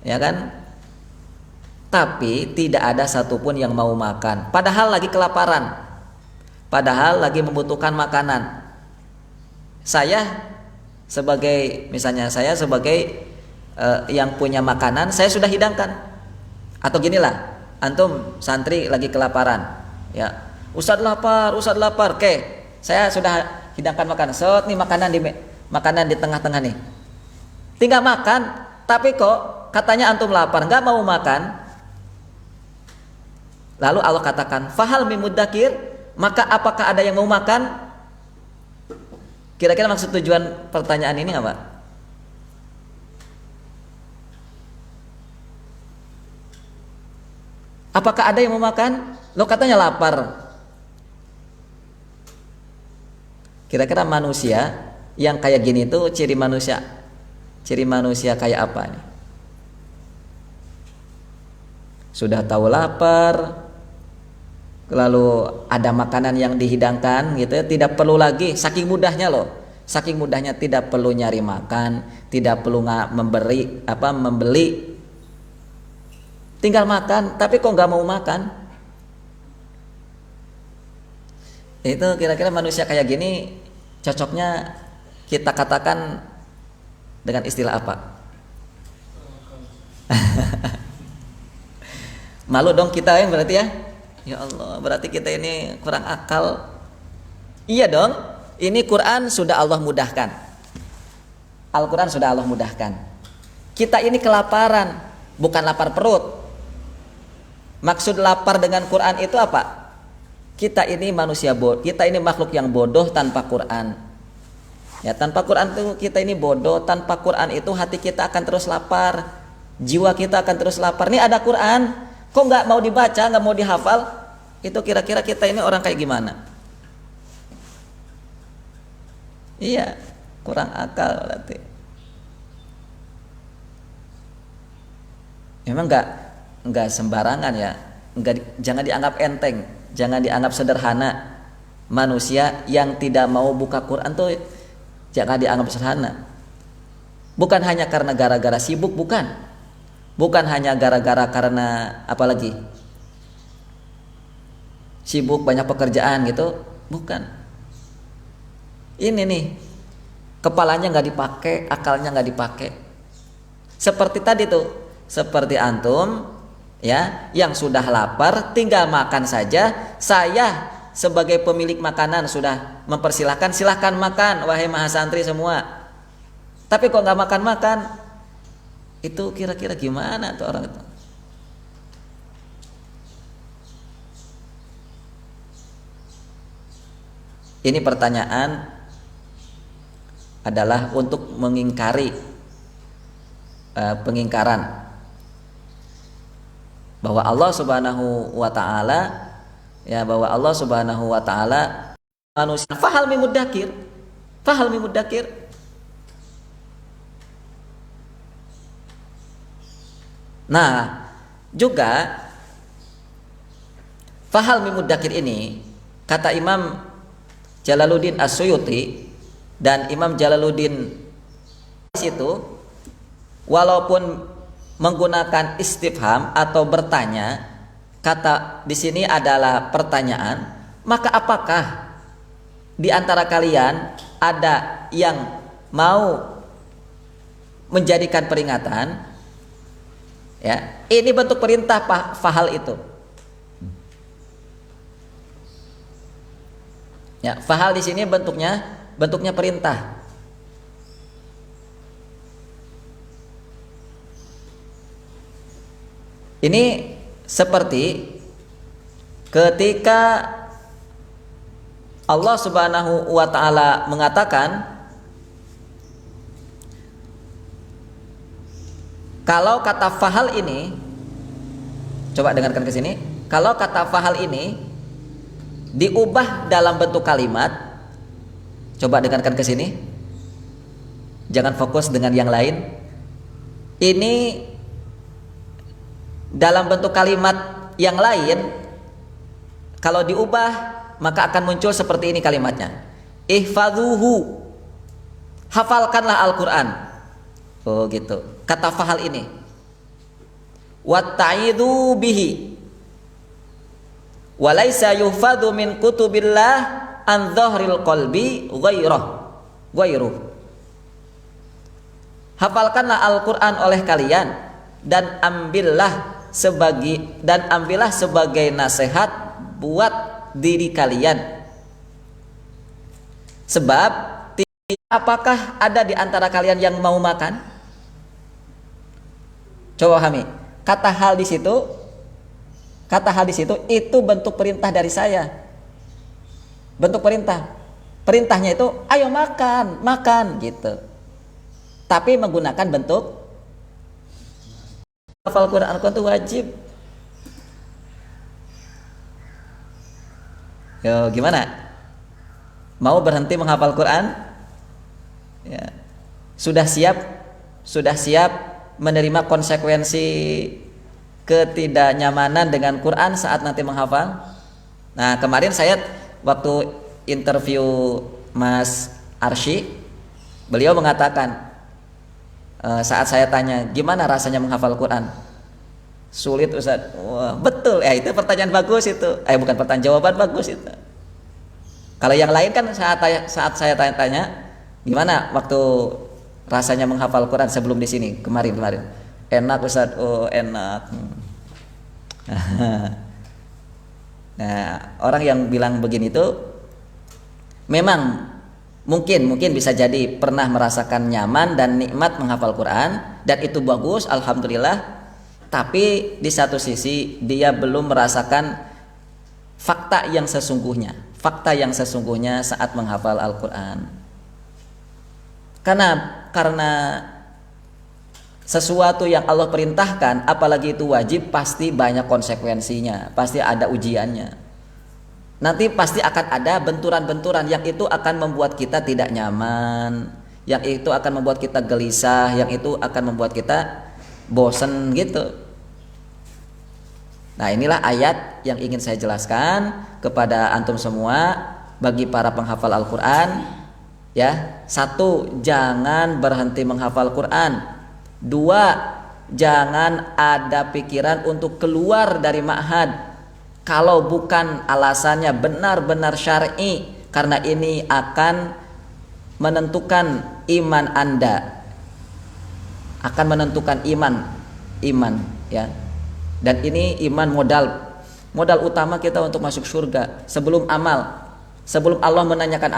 Ya kan? Tapi tidak ada satupun yang mau makan. Padahal lagi kelaparan. Padahal lagi membutuhkan makanan. Saya sebagai yang punya makanan, saya sudah hidangkan. Atau ginilah, antum santri lagi kelaparan. Ya, Ustadz lapar. Oke, saya sudah hidangkan makanan. Nih makanan di tengah-tengah nih. Tinggal makan, tapi kok katanya antum lapar, nggak mau makan. Lalu Allah katakan, fahal mim muddakir, maka apakah ada yang mau makan? Kira-kira maksud tujuan pertanyaan ini apa? Apakah ada yang mau makan? Lo katanya lapar. Kira-kira manusia yang kayak gini tuh ciri manusia kayak apa nih? Sudah tahu lapar, lalu ada makanan yang dihidangkan gitu ya, tidak perlu lagi, saking mudahnya tidak perlu nyari makan, tidak perlu membeli, tinggal makan. Tapi kok nggak mau makan? Itu kira-kira manusia kayak gini cocoknya kita katakan dengan istilah apa? Malu dong kita ya berarti ya. Ya Allah, berarti kita ini kurang akal. Iya dong, ini Quran sudah Allah mudahkan. Al-Quran sudah Allah mudahkan. Kita ini kelaparan, bukan lapar perut. Maksud lapar dengan Quran itu apa? kita ini manusia bodoh, kita ini makhluk yang bodoh tanpa Quran. Ya, tanpa Quran itu kita ini bodoh, tanpa Quran itu hati kita akan terus lapar, jiwa kita akan terus lapar. Ini ada Quran, kok nggak mau dibaca, nggak mau dihafal? Itu kira-kira kita ini orang kayak gimana? Iya, kurang akal berarti. Memang nggak sembarangan ya, jangan dianggap enteng, jangan dianggap sederhana. Manusia yang tidak mau buka Quran tuh jangan dianggap sederhana. Bukan hanya karena gara-gara sibuk, bukan hanya gara-gara karena apalagi sibuk banyak pekerjaan gitu, bukan. Ini nih, kepalanya nggak dipakai, akalnya nggak dipakai. Seperti tadi tuh, seperti antum ya, yang sudah lapar tinggal makan saja. Saya sebagai pemilik makanan sudah mempersilahkan, silahkan makan wahai mahasantri semua. Tapi kok nggak makan-makan, itu kira-kira gimana tuh orang itu? Ini pertanyaan adalah untuk mengingkari pengingkaran bahwa Allah Subhanahu wa taala, ya, bahwa Allah Subhanahu wa taala manusia fahal mimudakir. Nah, juga fahal mimudakir ini kata Imam Jalaluddin As-Suyuti dan Imam Jalaluddin itu, walaupun menggunakan istifham atau bertanya, kata di sini adalah pertanyaan, maka apakah di antara kalian ada yang mau menjadikan peringatan? Ya, ini bentuk perintah fahal itu. Ya, fahal di sini bentuknya perintah. Ini seperti ketika Allah Subhanahu wa taala mengatakan, kalau kata fahal ini, coba dengarkan ke sini, kalau kata fahal ini diubah dalam bentuk kalimat, coba dengarkan ke sini, jangan fokus dengan yang lain. Ini dalam bentuk kalimat yang lain, kalau diubah maka akan muncul seperti ini kalimatnya, ihfadhuhu, hafalkanlah Al-Quran. Oh gitu, kata fahal ini. Watta'idhu bihi walaysa yuhfadhu min kutubillah an dhahril qalbi ghairuh. Hafalkanlah Al-Quran oleh kalian dan ambillah sebagai nasihat buat diri kalian. Sebab apakah ada di antara kalian yang mau makan? Coba pahami. Kata hal di situ itu bentuk perintah dari saya. Bentuk perintah. Perintahnya itu ayo makan gitu. Tapi menggunakan bentuk hafal Quran. Al-Quran itu wajib. Yo, gimana? Mau berhenti menghafal Quran? Ya. Sudah siap menerima konsekuensi ketidaknyamanan dengan Quran saat nanti menghafal? Nah, kemarin saya waktu interview Mas Arsy, beliau mengatakan, saat saya tanya gimana rasanya menghafal Quran, sulit Ustaz. Wah, betul ya, itu pertanyaan bagus itu. Bukan pertanyaan, jawaban bagus itu. Kalau yang lain kan saat saya tanya gimana waktu rasanya menghafal Quran sebelum di sini kemarin, enak Ustaz. Oh enak. Nah, orang yang bilang begini itu memang mungkin bisa jadi pernah merasakan nyaman dan nikmat menghafal Quran, dan itu bagus, alhamdulillah. Tapi di satu sisi dia belum merasakan fakta yang sesungguhnya saat menghafal Al-Quran. Karena sesuatu yang Allah perintahkan, apalagi itu wajib, pasti banyak konsekuensinya, pasti ada ujiannya. Nanti pasti akan ada benturan-benturan yang itu akan membuat kita tidak nyaman, yang itu akan membuat kita gelisah, yang itu akan membuat kita bosen gitu. Nah, inilah ayat yang ingin saya jelaskan kepada antum semua bagi para penghafal Al-Quran. Ya, 1, jangan berhenti menghafal Quran. 2, jangan ada pikiran untuk keluar dari ma'had kalau bukan alasannya benar-benar syar'i, karena ini akan menentukan iman Anda, akan menentukan iman ya. Dan ini iman modal utama kita untuk masuk surga. Sebelum Allah menanyakan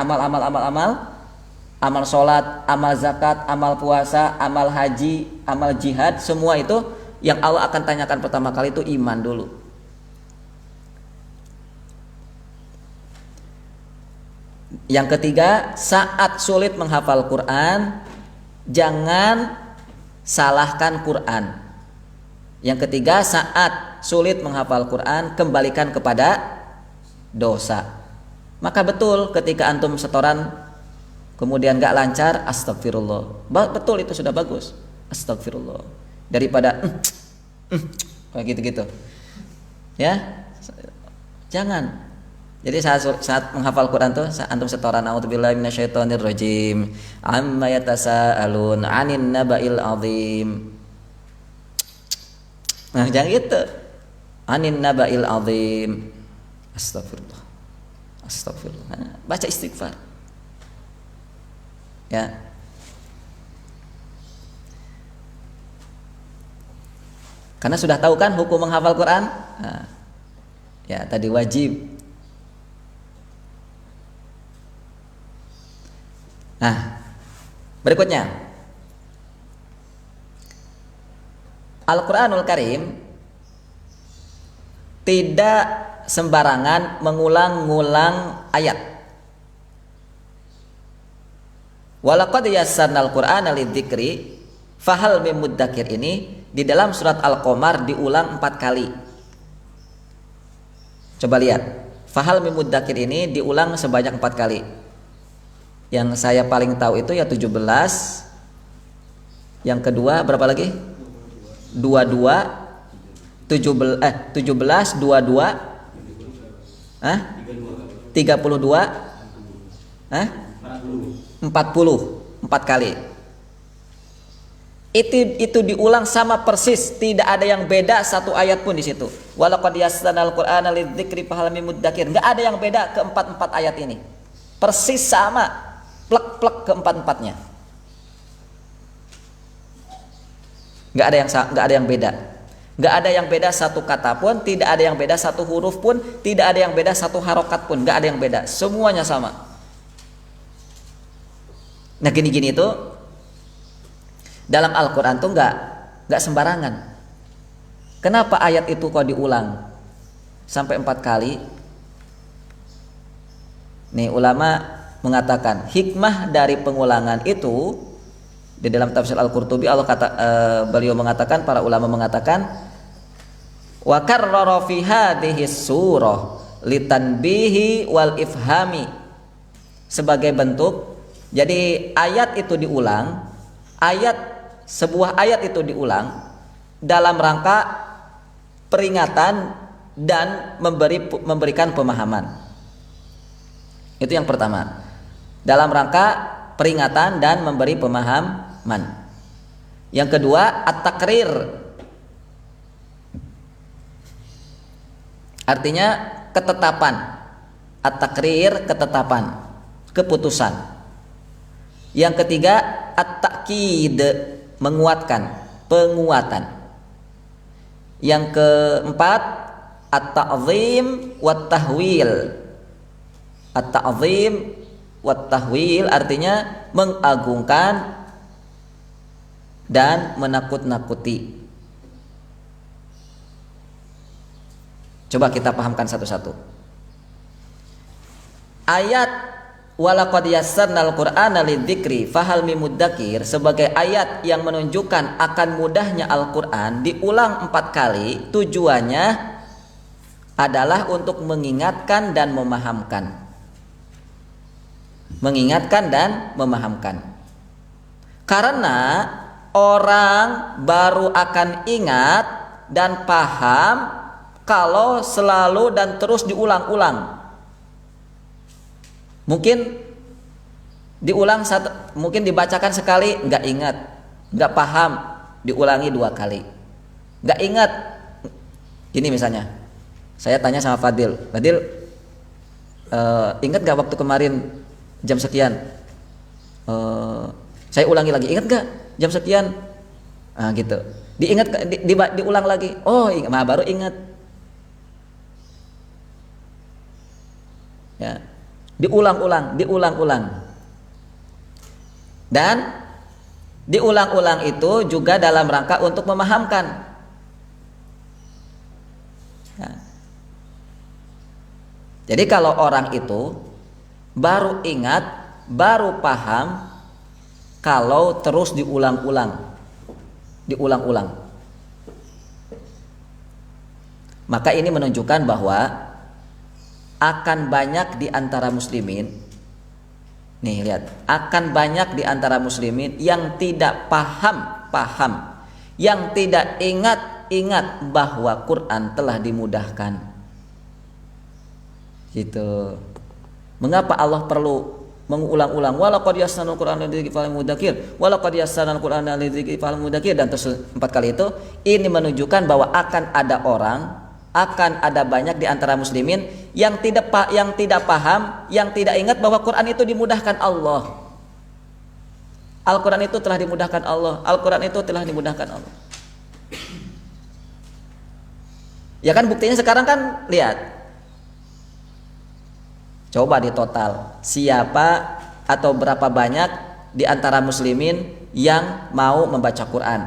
amal sholat, amal zakat, amal puasa, amal haji, amal jihad, semua itu yang Allah akan tanyakan pertama kali itu iman dulu. Yang ketiga, saat sulit menghafal Quran, jangan salahkan Quran. Yang ketiga, saat sulit menghafal Quran, kembalikan kepada dosa. Maka betul ketika antum setoran kemudian gak lancar, astagfirullah. Betul, itu sudah bagus, astagfirullah. Daripada kayak gitu-gitu. Ya, jangan. Jadi saat menghafal Quran tuh antum setoran a'udzubillahi minasyaitonirrajim amma yatasaalun 'anin naba'il 'adzim. Nah, jangan gitu. 'Anin naba'il 'adzim. Astagfirullah. Nah, baca istighfar. Ya. Karena sudah tahu kan hukum menghafal Quran? Nah, ya tadi wajib. Nah, berikutnya Al-Quranul Karim tidak sembarangan mengulang-ngulang ayat. Walaqad yassarnal Qur'ana lidzikri fahal mim mudzakir, ini di dalam surat Al-Qamar diulang 4 kali. Coba lihat, fahal mim mudzakir ini diulang sebanyak 4 kali. Yang saya paling tahu itu ya 17. Yang kedua berapa lagi? 22, 17, 22, 32, 40, 4 kali. Itu diulang sama persis, tidak ada yang beda satu ayat pun di situ. Walaqad yassarnal Qur'ana lidzikri fahal mim mudzakir. Enggak ada yang beda keempat ayat ini. Persis sama. Plek keempat-empatnya, nggak ada yang beda, nggak ada yang beda satu kata pun, tidak ada yang beda satu huruf pun, tidak ada yang beda satu harokat pun, nggak ada yang beda, semuanya sama. Nah, gini itu dalam Al-Quran tuh nggak sembarangan. Kenapa ayat itu kok diulang sampai 4 kali? Nih ulama mengatakan hikmah dari pengulangan itu di dalam tafsir Al-Qurtubi, beliau mengatakan, para ulama mengatakan wa karrara fi hadhihi surah litanbihi wal ifhami, sebagai bentuk, jadi ayat itu diulang, sebuah ayat itu diulang dalam rangka peringatan dan memberikan pemahaman. Itu yang pertama, dalam rangka peringatan dan memberi pemahaman. Yang kedua, at-takrir, artinya ketetapan. At-takrir, ketetapan, keputusan. Yang ketiga, at-ta'kid, menguatkan, penguatan. Yang keempat, at-ta'zim wat-tahwil. At-ta'zim wat-tahwil artinya mengagungkan dan menakut-nakuti. Coba kita pahamkan satu-satu. ayat walaqad yassarnal qur'ana lidzikri fahal mim mudzakir sebagai ayat yang menunjukkan akan mudahnya Al-Qur'an diulang 4 kali, tujuannya adalah untuk mengingatkan dan memahamkan. Mengingatkan dan memahamkan. Karena orang baru akan ingat dan paham kalau selalu dan terus diulang-ulang. Mungkin diulang mungkin dibacakan sekali nggak ingat, nggak paham, diulangi 2 kali, nggak ingat. Gini misalnya, saya tanya sama Fadil, ingat nggak waktu kemarin jam sekian? Saya ulangi lagi, ingat nggak jam sekian? Nah, gitu. Diulang lagi. Oh, baru ingat. Ya. Diulang-ulang. Dan diulang-ulang itu juga dalam rangka untuk memahamkan. Ya. Jadi kalau orang itu baru ingat, baru paham kalau terus diulang-ulang. Maka ini menunjukkan bahwa akan banyak di antara muslimin, nih lihat, akan banyak di antara muslimin yang tidak paham, yang tidak ingat bahwa Quran telah dimudahkan. Gitu. Mengapa Allah perlu mengulang-ulang walaqad yassarnal qur'ana lidzikri fahal mudzakir, walaqad yassarnal qur'ana lidzikri fahal mudzakir, dan terus 4 kali itu, ini menunjukkan bahwa akan ada banyak di antara muslimin yang tidak paham, yang tidak ingat bahwa Quran itu dimudahkan Allah. Al-Quran itu telah dimudahkan Allah. Al-Quran itu telah dimudahkan Allah. Ya kan, buktinya sekarang kan lihat. Coba di total, siapa atau berapa banyak di antara muslimin yang mau membaca Quran?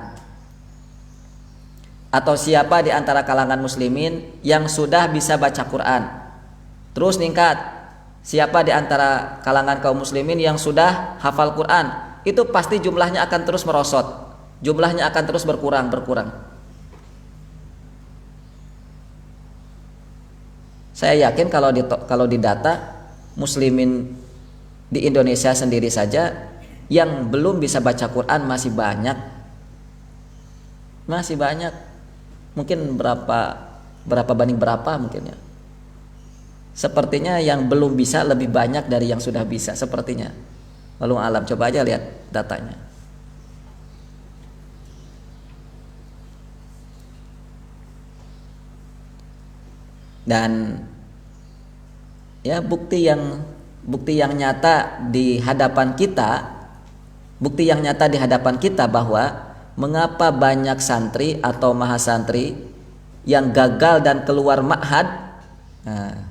Atau siapa di antara kalangan muslimin yang sudah bisa baca Quran? Terus ningkat. Siapa di antara kalangan kaum muslimin yang sudah hafal Quran? Itu pasti jumlahnya akan terus merosot. Jumlahnya akan terus berkurang. Saya yakin kalau di data muslimin di Indonesia sendiri saja yang belum bisa baca Quran masih banyak. Mungkin berapa banding berapa mungkin ya. Sepertinya yang belum bisa lebih banyak dari yang sudah bisa sepertinya. Wallahu alam, coba aja lihat datanya. Dan ya bukti yang nyata di hadapan kita bahwa mengapa banyak santri atau mahasantri yang gagal dan keluar ma'had. Nah,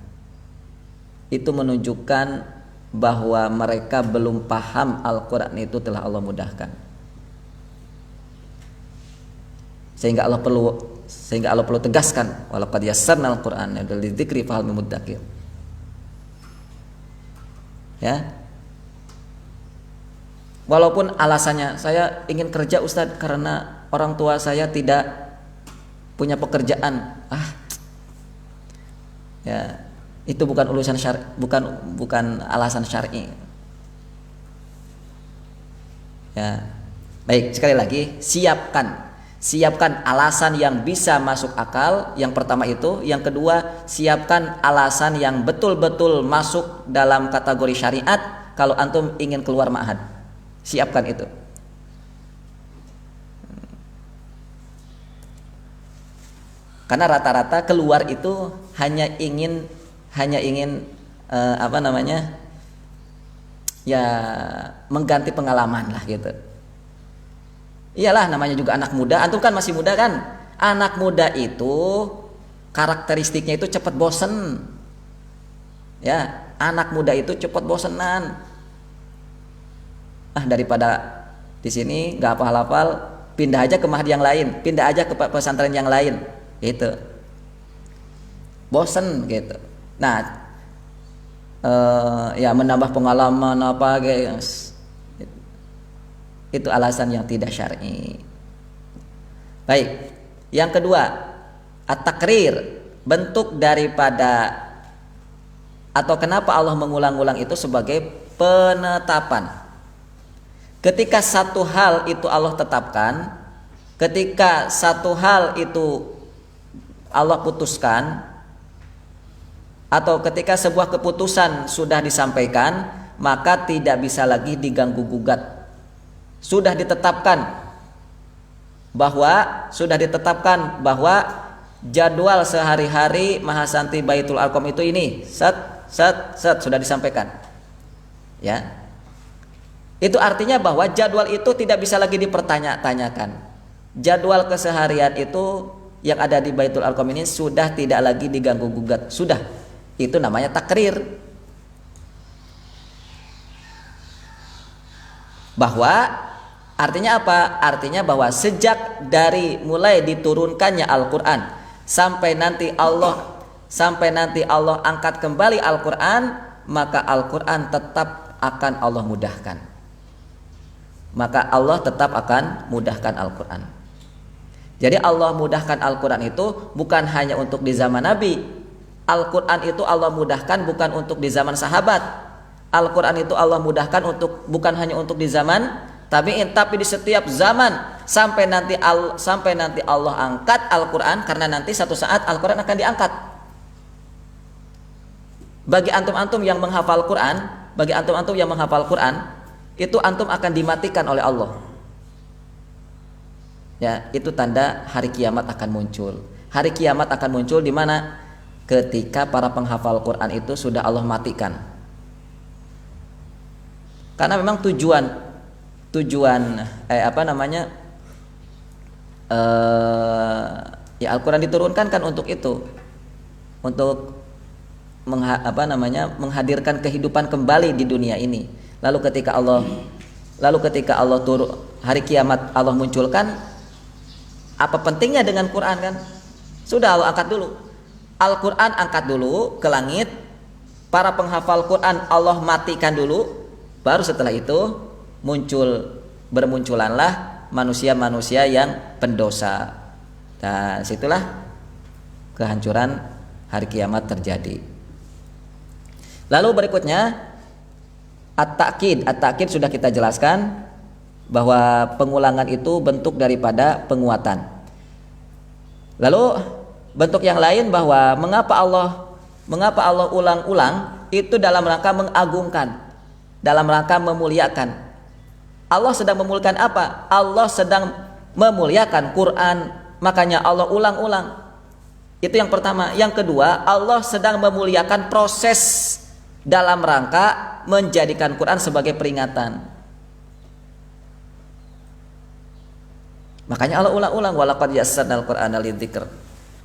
itu menunjukkan bahwa mereka belum paham Al-Quran itu telah Allah mudahkan. Sehingga Allah perlu tegaskan walaqad yassarnal Qur'ana lidzikri fahal mim mudzakir. Ya. Walaupun alasannya saya ingin kerja Ustadz karena orang tua saya tidak punya pekerjaan. Ya, itu bukan urusan bukan alasan syar'i. Ya. Baik, sekali lagi, siapkan alasan yang bisa masuk akal. Yang pertama itu, yang kedua, siapkan alasan yang betul-betul masuk dalam kategori syariat kalau antum ingin keluar ma'had. Siapkan itu. Karena rata-rata keluar itu hanya ingin ya mengganti pengalaman lah gitu. Iyalah, namanya juga anak muda. Antum kan masih muda kan? Anak muda itu karakteristiknya itu cepat bosen. Ya, anak muda itu cepat bosenan. Daripada di sini nggak hafal-hafal, pindah aja ke mahad yang lain, pindah aja ke pesantren yang lain, gitu. Bosen gitu. Nah, ya menambah pengalaman apa guys, itu alasan yang tidak syar'i. Baik, yang kedua, at-takrir, bentuk daripada atau kenapa Allah mengulang-ulang itu sebagai penetapan. Ketika satu hal itu Allah tetapkan, ketika satu hal itu Allah putuskan, atau ketika sebuah keputusan sudah disampaikan, maka tidak bisa lagi diganggu gugat. Sudah ditetapkan bahwa jadwal sehari-hari Mahasantri Baitul Arqam itu ini, sudah disampaikan. Ya. Itu artinya bahwa jadwal itu tidak bisa lagi dipertanya-tanyakan. Jadwal keseharian itu yang ada di Baitul Arqam ini sudah tidak lagi diganggu gugat. Sudah. Itu namanya takrir. Bahwa artinya apa? Artinya bahwa sejak dari mulai diturunkannya Al-Qur'an sampai nanti Allah angkat kembali Al-Qur'an, maka Al-Qur'an tetap akan Allah mudahkan. Maka Allah tetap akan mudahkan Al-Qur'an. Jadi Allah mudahkan Al-Qur'an itu bukan hanya untuk di zaman Nabi. Al-Quran itu Allah mudahkan bukan untuk di zaman sahabat. Al-Quran itu Allah mudahkan bukan hanya untuk di zaman tabi'in, tapi di setiap zaman sampai nanti Allah angkat Al-Quran, karena nanti satu saat Al-Quran akan diangkat. Bagi antum-antum yang menghafal Quran, itu antum akan dimatikan oleh Allah. Ya, itu tanda hari kiamat akan muncul. Hari kiamat akan muncul di mana? Ketika para penghafal Quran itu sudah Allah matikan. Karena memang tujuan ya Al-Quran diturunkan kan untuk itu, untuk menghadirkan kehidupan kembali di dunia ini. Lalu ketika Allah turun hari kiamat, Allah munculkan, apa pentingnya dengan Quran kan? Sudah Allah angkat dulu. Al-Quran angkat dulu ke langit, para penghafal Quran Allah matikan dulu, baru setelah itu bermunculanlah manusia-manusia yang pendosa. Nah, situlah kehancuran hari kiamat terjadi. Lalu berikutnya at-ta'kid. At-ta'kid sudah kita jelaskan bahwa pengulangan itu bentuk daripada penguatan. Lalu bentuk yang lain bahwa mengapa Allah ulang-ulang itu dalam rangka mengagungkan, dalam rangka memuliakan. Allah sedang memuliakan apa? Allah sedang memuliakan Quran, makanya Allah ulang-ulang. Itu yang pertama. Yang kedua, Allah sedang memuliakan proses dalam rangka menjadikan Quran sebagai peringatan. Makanya Allah ulang-ulang, walaqad yassarnal Qur'ana lidzikr.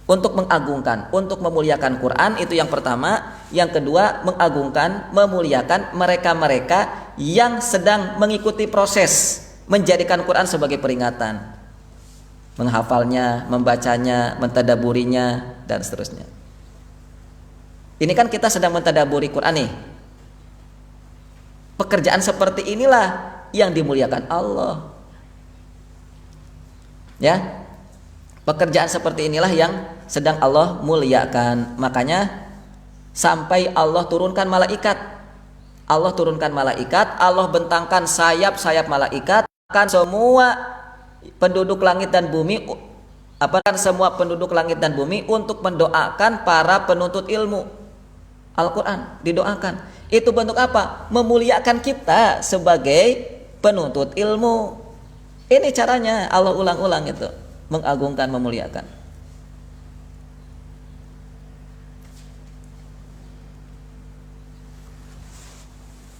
Untuk mengagungkan, untuk memuliakan Quran, itu yang pertama. Yang kedua, mengagungkan, memuliakan mereka-mereka yang sedang mengikuti proses menjadikan Quran sebagai peringatan, menghafalnya, membacanya, mentadaburinya, dan seterusnya. Ini kan kita sedang mentadaburi Quran nih. Pekerjaan seperti inilah yang dimuliakan Allah. Ya, pekerjaan seperti inilah yang sedang Allah muliakan. Makanya sampai Allah turunkan malaikat. Allah turunkan malaikat, Allah bentangkan sayap-sayap malaikat, akan semua penduduk langit dan bumi, semua penduduk langit dan bumi untuk mendoakan para penuntut ilmu. Al-Quran didoakan. Itu bentuk apa? Memuliakan kita sebagai penuntut ilmu. Ini caranya Allah ulang-ulang itu, mengagungkan, memuliakan.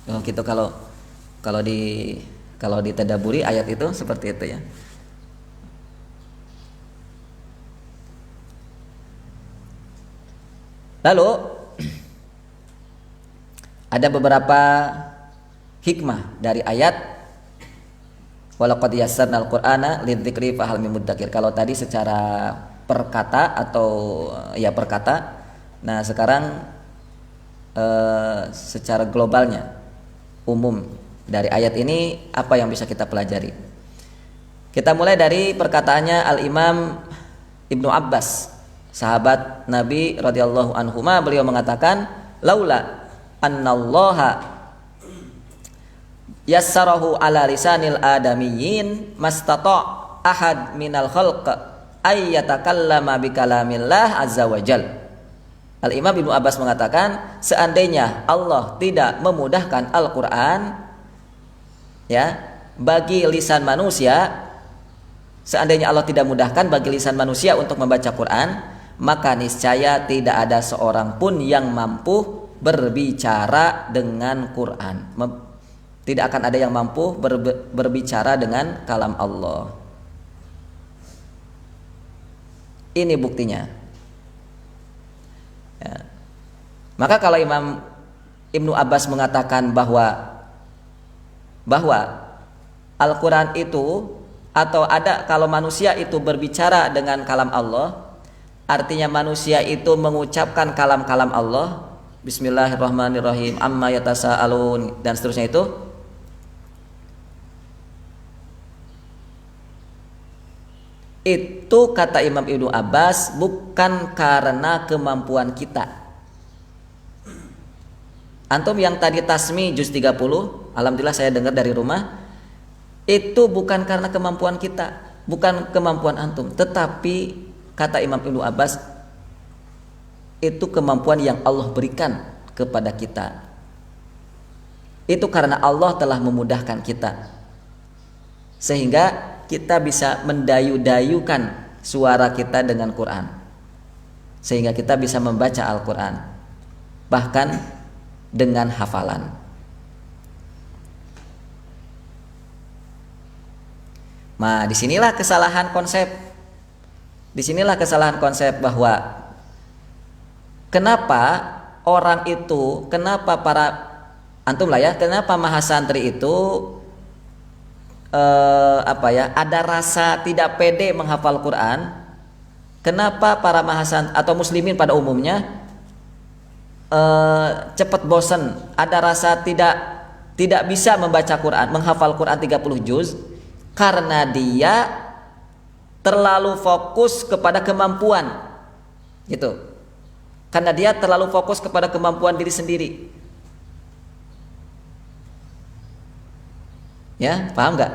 Oh gitu, kalau ditadaburi ayat itu seperti itu ya. Lalu ada beberapa hikmah dari ayat walaqad yassarnal Qur'ana lidzikri fahal mim mudzakir. Kalau tadi secara perkata atau ya perkata, nah sekarang secara globalnya, umum dari ayat ini apa yang bisa kita pelajari? Kita mulai dari perkataannya Al-Imam Ibnu Abbas, sahabat Nabi radhiyallahu anhuma. Beliau mengatakan, laula annallaha yassarahu ala lisanil adamiyyin mastata' ahad minal khalq ay yatakallama bi kalamillah azza wajal. Al-Imam Ibnu Abbas mengatakan, seandainya Allah tidak memudahkan Al-Qur'an ya bagi lisan manusia, seandainya Allah tidak mudahkan bagi lisan manusia untuk membaca Quran, maka niscaya tidak ada seorang pun yang mampu berbicara dengan Quran. Tidak akan ada yang mampu berbicara dengan kalam Allah. Ini buktinya. Ya. Maka kalau Imam Ibnu Abbas mengatakan bahwa Al-Quran itu, atau ada kalau manusia itu berbicara dengan kalam Allah, artinya manusia itu mengucapkan kalam-kalam Allah, Bismillahirrahmanirrahim, amma yatasaalun, dan seterusnya itu kata Imam Ibnu Abbas bukan karena kemampuan kita. Antum yang tadi tasmi juz 30, alhamdulillah saya dengar dari rumah, itu bukan karena kemampuan kita, bukan kemampuan antum, tetapi kata Imam Ibnu Abbas itu kemampuan yang Allah berikan kepada kita. Itu karena Allah telah memudahkan kita, sehingga kita bisa mendayu-dayukan suara kita dengan Quran, sehingga kita bisa membaca Al-Quran bahkan dengan hafalan. Nah, disinilah kesalahan konsep. Disinilah kesalahan konsep bahwa kenapa orang itu, kenapa para antum lah ya, kenapa mahasantri itu ada rasa tidak pede menghafal Quran. Kenapa para mahasantri atau muslimin pada umumnya cepat bosan, ada rasa tidak bisa membaca Quran, menghafal Quran 30 juz, karena dia terlalu fokus kepada kemampuan gitu. Karena dia terlalu fokus kepada kemampuan diri sendiri. Ya, paham nggak?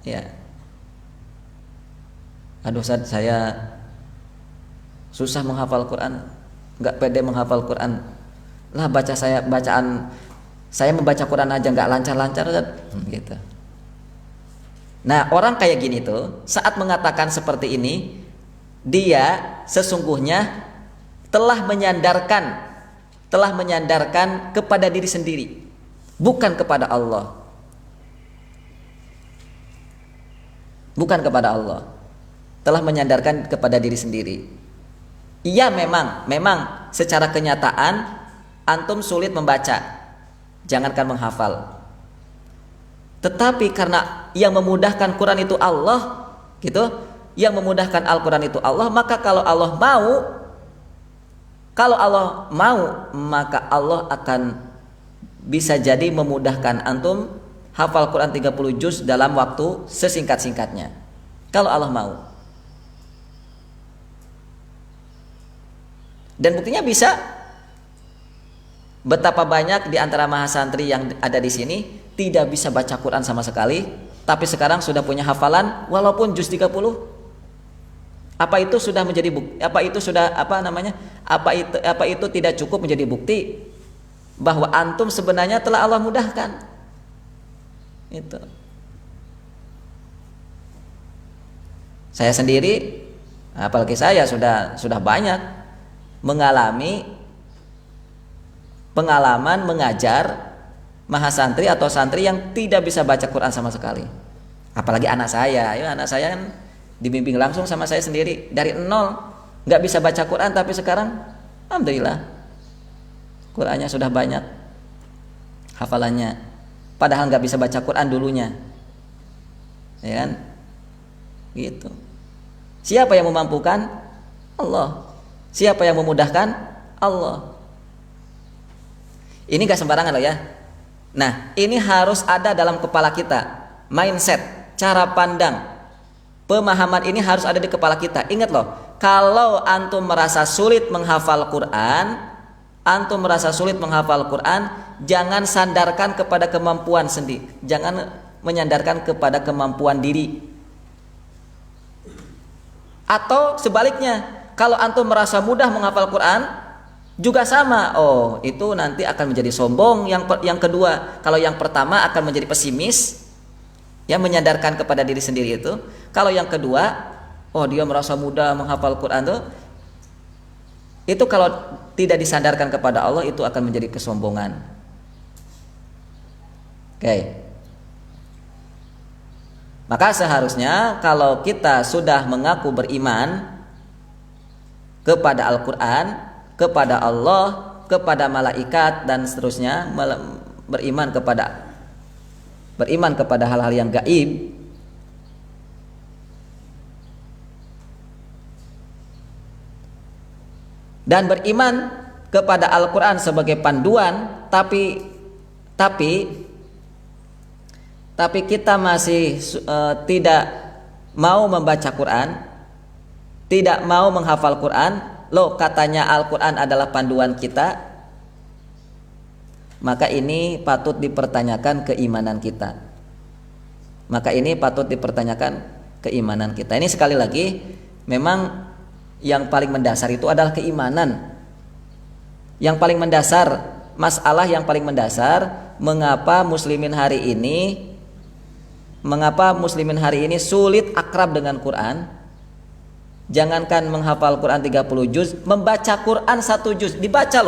Ya. Aduh, saya susah menghafal Quran, nggak pede menghafal Quran. Lah bacaan saya membaca Quran aja nggak lancar-lancar gitu. Nah, orang kayak gini tuh saat mengatakan seperti ini, dia sesungguhnya telah menyandarkan kepada diri sendiri, bukan kepada Allah. Bukan kepada Allah. Telah menyandarkan kepada diri sendiri. Iya, memang secara kenyataan antum sulit membaca, jangankan menghafal. Tetapi karena yang memudahkan Quran itu Allah, gitu, yang memudahkan Al-Quran itu Allah, maka kalau Allah mau, maka Allah akan bisa jadi memudahkan antum hafal Quran 30 juz dalam waktu sesingkat-singkatnya, kalau Allah mau. Dan buktinya bisa. Betapa banyak di antara mahasantri yang ada di sini tidak bisa baca Quran sama sekali, tapi sekarang sudah punya hafalan walaupun juz 30. Apa itu sudah menjadi bukti? Apa itu tidak cukup menjadi bukti bahwa antum sebenarnya telah Allah mudahkan? Itu. Saya sendiri, apalagi saya sudah banyak mengalami pengalaman mengajar mahasantri atau santri yang tidak bisa baca Quran sama sekali. Apalagi anak saya, anak saya kan dibimbing langsung sama saya sendiri dari nol, nggak bisa baca Quran, tapi sekarang alhamdulillah Qurannya sudah banyak hafalannya. Padahal nggak bisa baca Quran dulunya, ya kan? Gitu. Siapa yang memampukan? Allah. Siapa yang memudahkan? Allah. Ini gak sembarangan loh ya. Nah, ini harus ada dalam kepala kita. Mindset, cara pandang, pemahaman ini harus ada di kepala kita. Ingat loh, kalau antum merasa sulit menghafal Quran, jangan sandarkan kepada kemampuan sendiri. Jangan menyandarkan kepada kemampuan diri. Atau sebaliknya, kalau antum merasa mudah menghafal Quran, juga sama. Oh, itu nanti akan menjadi sombong yang kedua. Kalau yang pertama akan menjadi pesimis, yang menyadarkan kepada diri sendiri itu. Kalau yang kedua, oh dia merasa mudah menghafal Quran tuh. Itu kalau tidak disandarkan kepada Allah, itu akan menjadi kesombongan. Oke. Maka seharusnya kalau kita sudah mengaku beriman kepada Al-Quran, kepada Allah, kepada malaikat dan seterusnya, beriman kepada hal-hal yang gaib, dan beriman kepada Al-Quran sebagai panduan, tapi kita masih tidak mau membaca Quran, tidak mau menghafal Quran. Loh, katanya Al-Quran adalah panduan kita, maka ini patut dipertanyakan keimanan kita. Ini sekali lagi, memang yang paling mendasar itu adalah keimanan. Yang paling mendasar, masalah yang paling mendasar, mengapa muslimin hari ini sulit akrab dengan Quran. Jangankan menghafal Quran 30 juz, membaca Quran 1 juz, dibaca.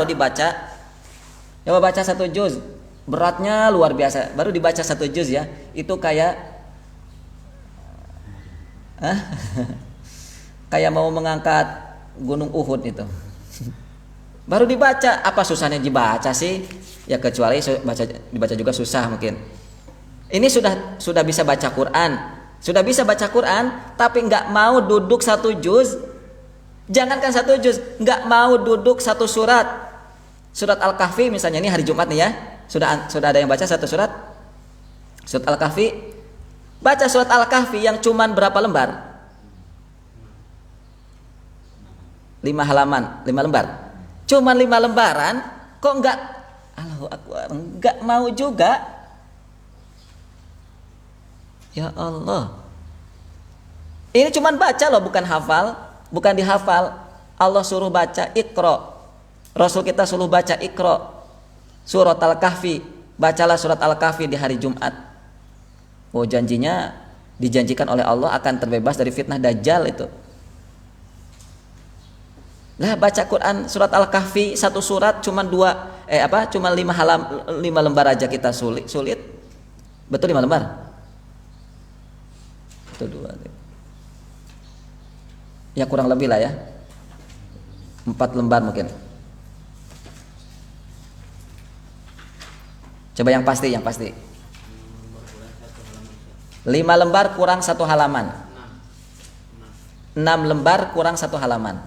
Coba baca 1 juz, beratnya luar biasa. Baru dibaca 1 juz ya, itu kayak kayak mau mengangkat gunung Uhud itu. Baru dibaca, apa susahnya dibaca sih? Ya kecuali dibaca juga susah mungkin. Ini sudah bisa baca Quran. Sudah bisa baca Quran, tapi nggak mau duduk 1 juz. Jangankan 1 juz, nggak mau duduk 1 surat. Surat Al-Kahfi misalnya, ini hari Jumat nih ya. Sudah ada yang baca 1 surat? Surat Al-Kahfi. Baca surat Al-Kahfi yang cuman berapa lembar? 5 halaman, 5 lembar. Cuman 5 lembaran, kok nggak? Allahu Akbar, nggak mau juga. Ya Allah, ini cuman baca loh, bukan hafal, bukan dihafal. Allah suruh baca Iqra, Rasul kita suruh baca Iqra, surat Al-Kahfi. Bacalah surat Al-Kahfi di hari Jumat. Oh, dijanjikan oleh Allah akan terbebas dari fitnah Dajjal itu. Lah, baca Quran surat Al-Kahfi 1 surat cuman 5 lembar aja kita sulit. Betul 5 lembar? Itu 2. Ya kurang lebih lah ya. 4 lembar mungkin. Coba yang pasti. 5 lembar kurang 1 halaman. 6 lembar kurang 1 halaman.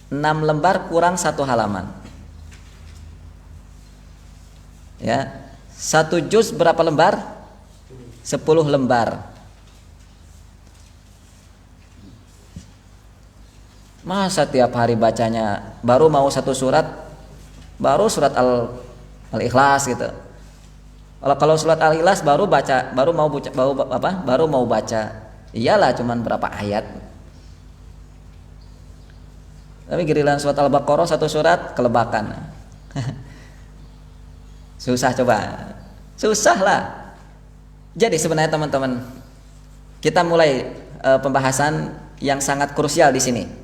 6 lembar kurang 1 halaman. Ya. 1 juz berapa lembar? 10 lembar. Masa tiap hari bacanya baru mau 1 surat, baru surat Al-Ikhlas gitu. Kalau surat Al-Ikhlas baru mau baca. Iyalah cuman berapa ayat. Tapi giliran surat Al-Baqarah 1 surat kelebakan. Susah coba. Susah lah. Jadi sebenarnya teman-teman, kita mulai pembahasan yang sangat krusial di sini.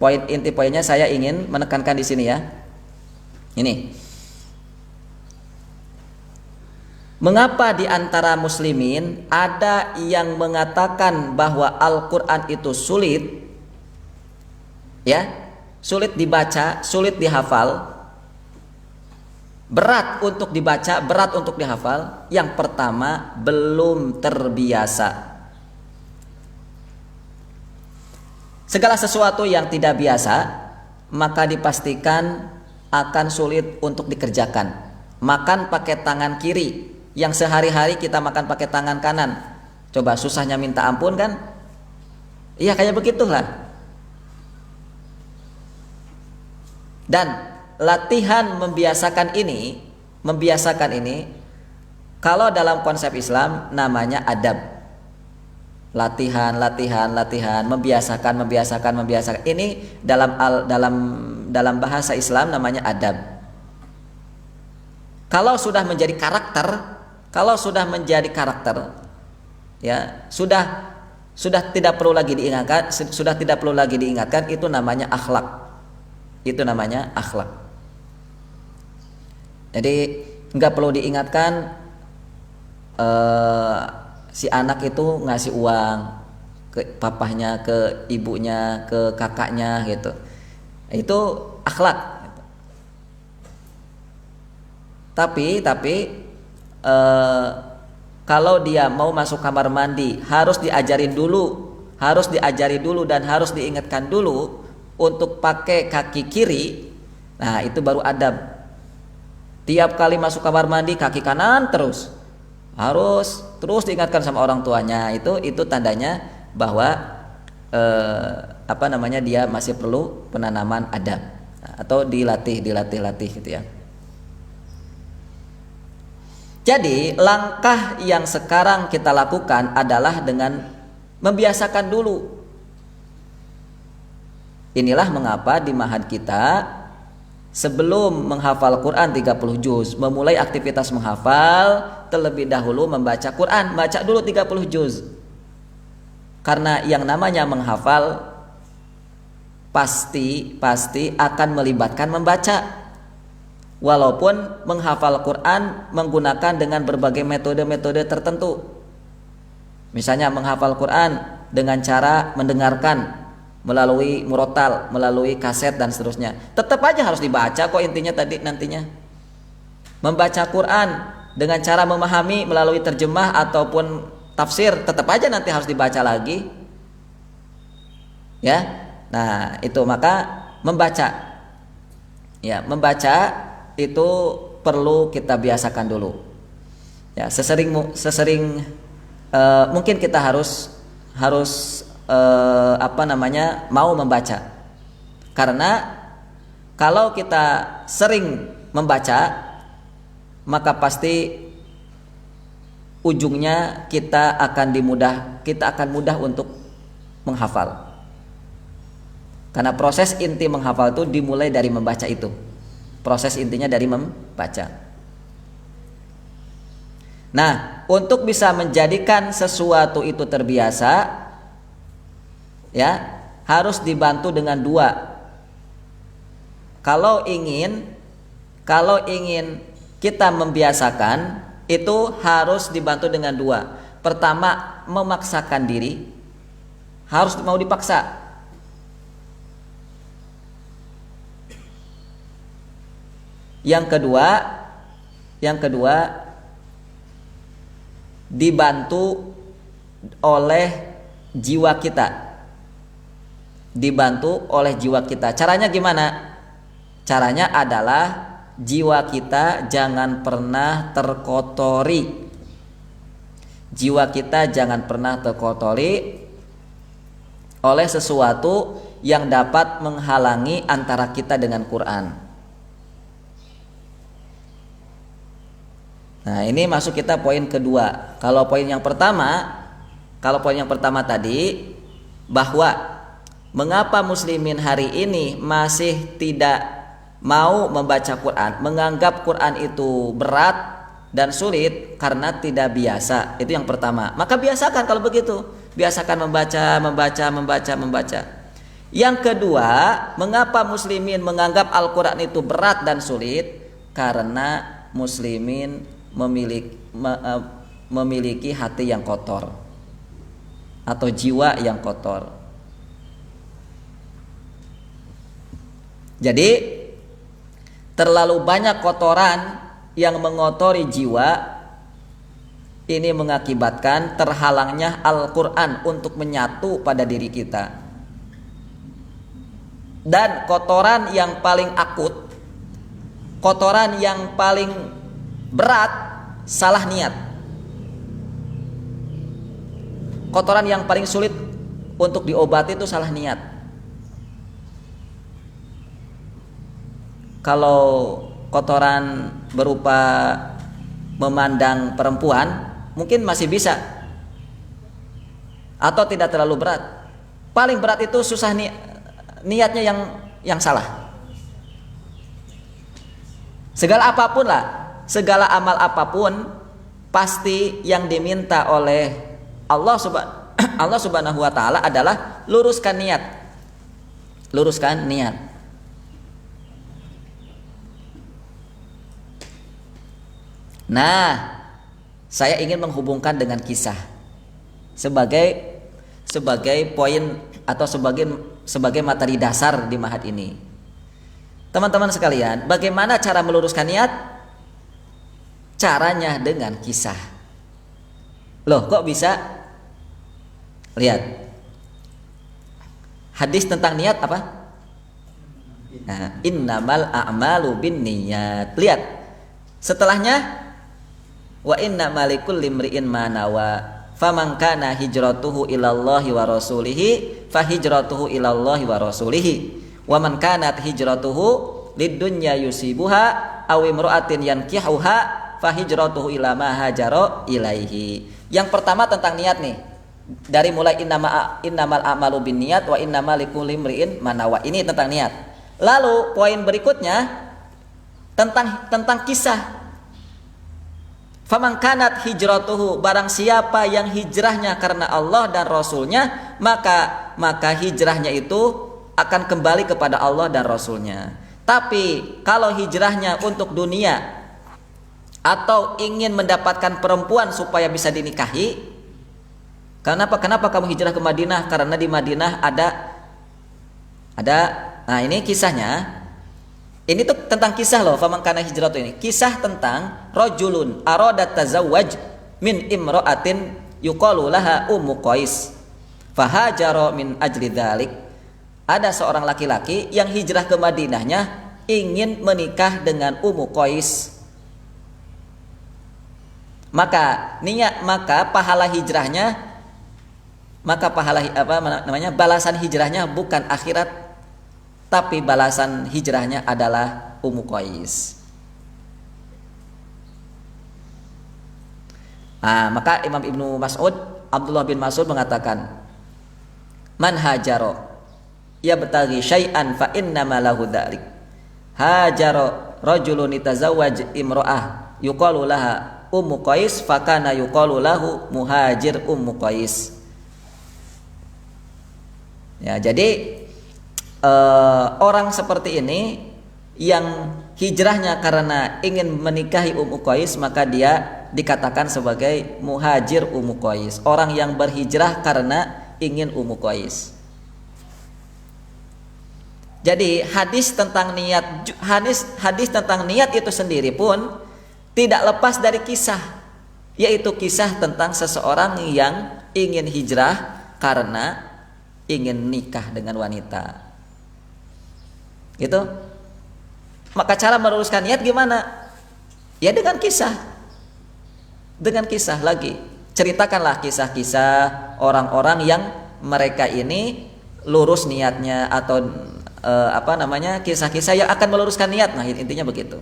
Inti poinnya saya ingin menekankan di sini ya. Ini. Mengapa di antara muslimin ada yang mengatakan bahwa Al-Qur'an itu sulit? Ya, sulit dibaca, sulit dihafal. Berat untuk dibaca, berat untuk dihafal. Yang pertama, belum terbiasa. Segala sesuatu yang tidak biasa, maka dipastikan akan sulit untuk dikerjakan. Makan pakai tangan kiri, yang sehari-hari kita makan pakai tangan kanan. Coba susahnya minta ampun kan? Iya, kayak begitulah. Dan latihan membiasakan ini kalau dalam konsep Islam namanya adab. Latihan, membiasakan. Ini dalam bahasa Islam namanya adab. Kalau sudah menjadi karakter, ya sudah tidak perlu lagi diingatkan, itu namanya akhlak. Jadi nggak perlu diingatkan si anak itu ngasih uang ke papahnya, ke ibunya, ke kakaknya gitu. Itu akhlak. Tapi kalau dia mau masuk kamar mandi harus diajari dulu dan harus diingatkan dulu untuk pakai kaki kiri. Nah, itu baru adab. Tiap kali masuk kamar mandi kaki kanan harus terus diingatkan sama orang tuanya. Itu tandanya bahwa dia masih perlu penanaman adab, atau dilatih gitu ya. Jadi langkah yang sekarang kita lakukan adalah dengan membiasakan dulu. Inilah mengapa di Ma'had kita sebelum menghafal Quran 30 juz, memulai aktivitas menghafal, terlebih dahulu membaca Quran, baca dulu 30 juz. Karena yang namanya menghafal pasti akan melibatkan membaca. Walaupun menghafal Quran menggunakan dengan berbagai metode-metode tertentu. Misalnya menghafal Quran dengan cara mendengarkan melalui murotal, melalui kaset dan seterusnya. Tetap aja harus dibaca kok nantinya. Membaca Quran dengan cara memahami melalui terjemah ataupun tafsir, tetap aja nanti harus dibaca lagi. Ya. Nah, itu maka membaca. Ya, membaca itu perlu kita biasakan dulu. Ya, sesering mungkin kita harus mau membaca. Karena kalau kita sering membaca, maka pasti ujungnya kita akan mudah untuk menghafal. Karena proses inti menghafal itu dimulai dari membaca itu. Proses intinya dari membaca. Nah, untuk bisa menjadikan sesuatu itu terbiasa, ya, harus dibantu dengan dua. Kalau ingin kita membiasakan, itu harus dibantu dengan dua. Pertama, memaksakan diri, harus mau dipaksa. Yang kedua dibantu oleh jiwa kita. Caranya gimana? Caranya adalah jiwa kita jangan pernah terkotori. Oleh sesuatu yang dapat menghalangi antara kita dengan Quran. Nah, ini masuk kita poin kedua. Kalau poin yang pertama tadi, bahwa mengapa muslimin hari ini masih tidak mau membaca Quran, menganggap Quran itu berat dan sulit karena tidak biasa. Itu yang pertama. Maka biasakan kalau begitu. Biasakan membaca. Yang kedua, mengapa muslimin menganggap Al-Quran itu berat dan sulit? Karena muslimin memiliki hati yang kotor atau jiwa yang kotor. Jadi terlalu banyak kotoran yang mengotori jiwa, ini mengakibatkan terhalangnya Al-Quran untuk menyatu pada diri kita. Dan kotoran yang paling akut kotoran yang paling berat salah niat. Kotoran yang paling sulit untuk diobati itu salah niat. Kalau kotoran berupa memandang perempuan mungkin masih bisa atau tidak terlalu berat. Paling berat itu susah niatnya yang salah. Segala apapun lah, segala amal apapun pasti yang diminta oleh Allah Subhanahu wa taala adalah luruskan niat. Luruskan niat. Nah, saya ingin menghubungkan dengan kisah sebagai poin atau sebagai materi dasar di Ma'had ini. Teman-teman sekalian, bagaimana cara meluruskan niat? Caranya dengan kisah. Loh, kok bisa? Lihat. Hadis tentang niat apa? Nah, innamal a'malu binniyat. Lihat. Setelahnya wa innamal likulli imri'in ma nawa. Faman kana hijratuhu ilallahi wa rasulihi fahijratuhu ilallahi wa rasulihi. Wa man kanat hijratuhu lidunya yusibuha aw imra'atin yankihuha fahijratuhu ila ma hajara ilaihi. Yang pertama tentang niat nih. Dari mulai innamal a'malu binniyat wa innamal likulli imri'in ma nawa. Ini tentang niat. Lalu poin berikutnya tentang kisah. Faman kanat hijratuhu, barang siapa yang hijrahnya karena Allah dan Rasulnya, maka hijrahnya itu akan kembali kepada Allah dan Rasulnya. Tapi kalau hijrahnya untuk dunia atau ingin mendapatkan perempuan supaya bisa dinikahi, kenapa kamu hijrah ke Madinah? Karena di Madinah ada nah ini kisahnya. Ini tuh tentang kisah loh, faman kana hijratu ini. Kisah tentang rajulun arada tazawwaj min imra'atin yuqalu laha Ummu Qais. Fahajara min ajli dzalik. Ada seorang laki-laki yang hijrah ke Madinahnya ingin menikah dengan Ummu Qais. Maka balasan hijrahnya bukan akhirat, tapi balasan hijrahnya adalah Ummu Qais. Maka Imam Ibnu Mas'ud, Abdullah bin Mas'ud mengatakan, man hajaro yabtaghi syai'an fa innama lahu dzalik. Hajaro rajulun itazawwaj imra'ah yuqalu laha Ummu Qais fa kana yuqalu lahu muhajir Ummu Qais. Ya, jadi orang seperti ini yang hijrahnya karena ingin menikahi Ummu Qais, maka dia dikatakan sebagai muhajir Ummu Qais, orang yang berhijrah karena ingin Ummu Qais. Jadi hadis tentang niat itu sendiri pun tidak lepas dari kisah, yaitu kisah tentang seseorang yang ingin hijrah karena ingin nikah dengan wanita. Gitu. Maka cara meluruskan niat gimana? Ya dengan kisah. Dengan kisah lagi. Ceritakanlah kisah-kisah orang-orang yang mereka ini lurus niatnya, atau kisah-kisah yang akan meluruskan niat. Nah, intinya begitu.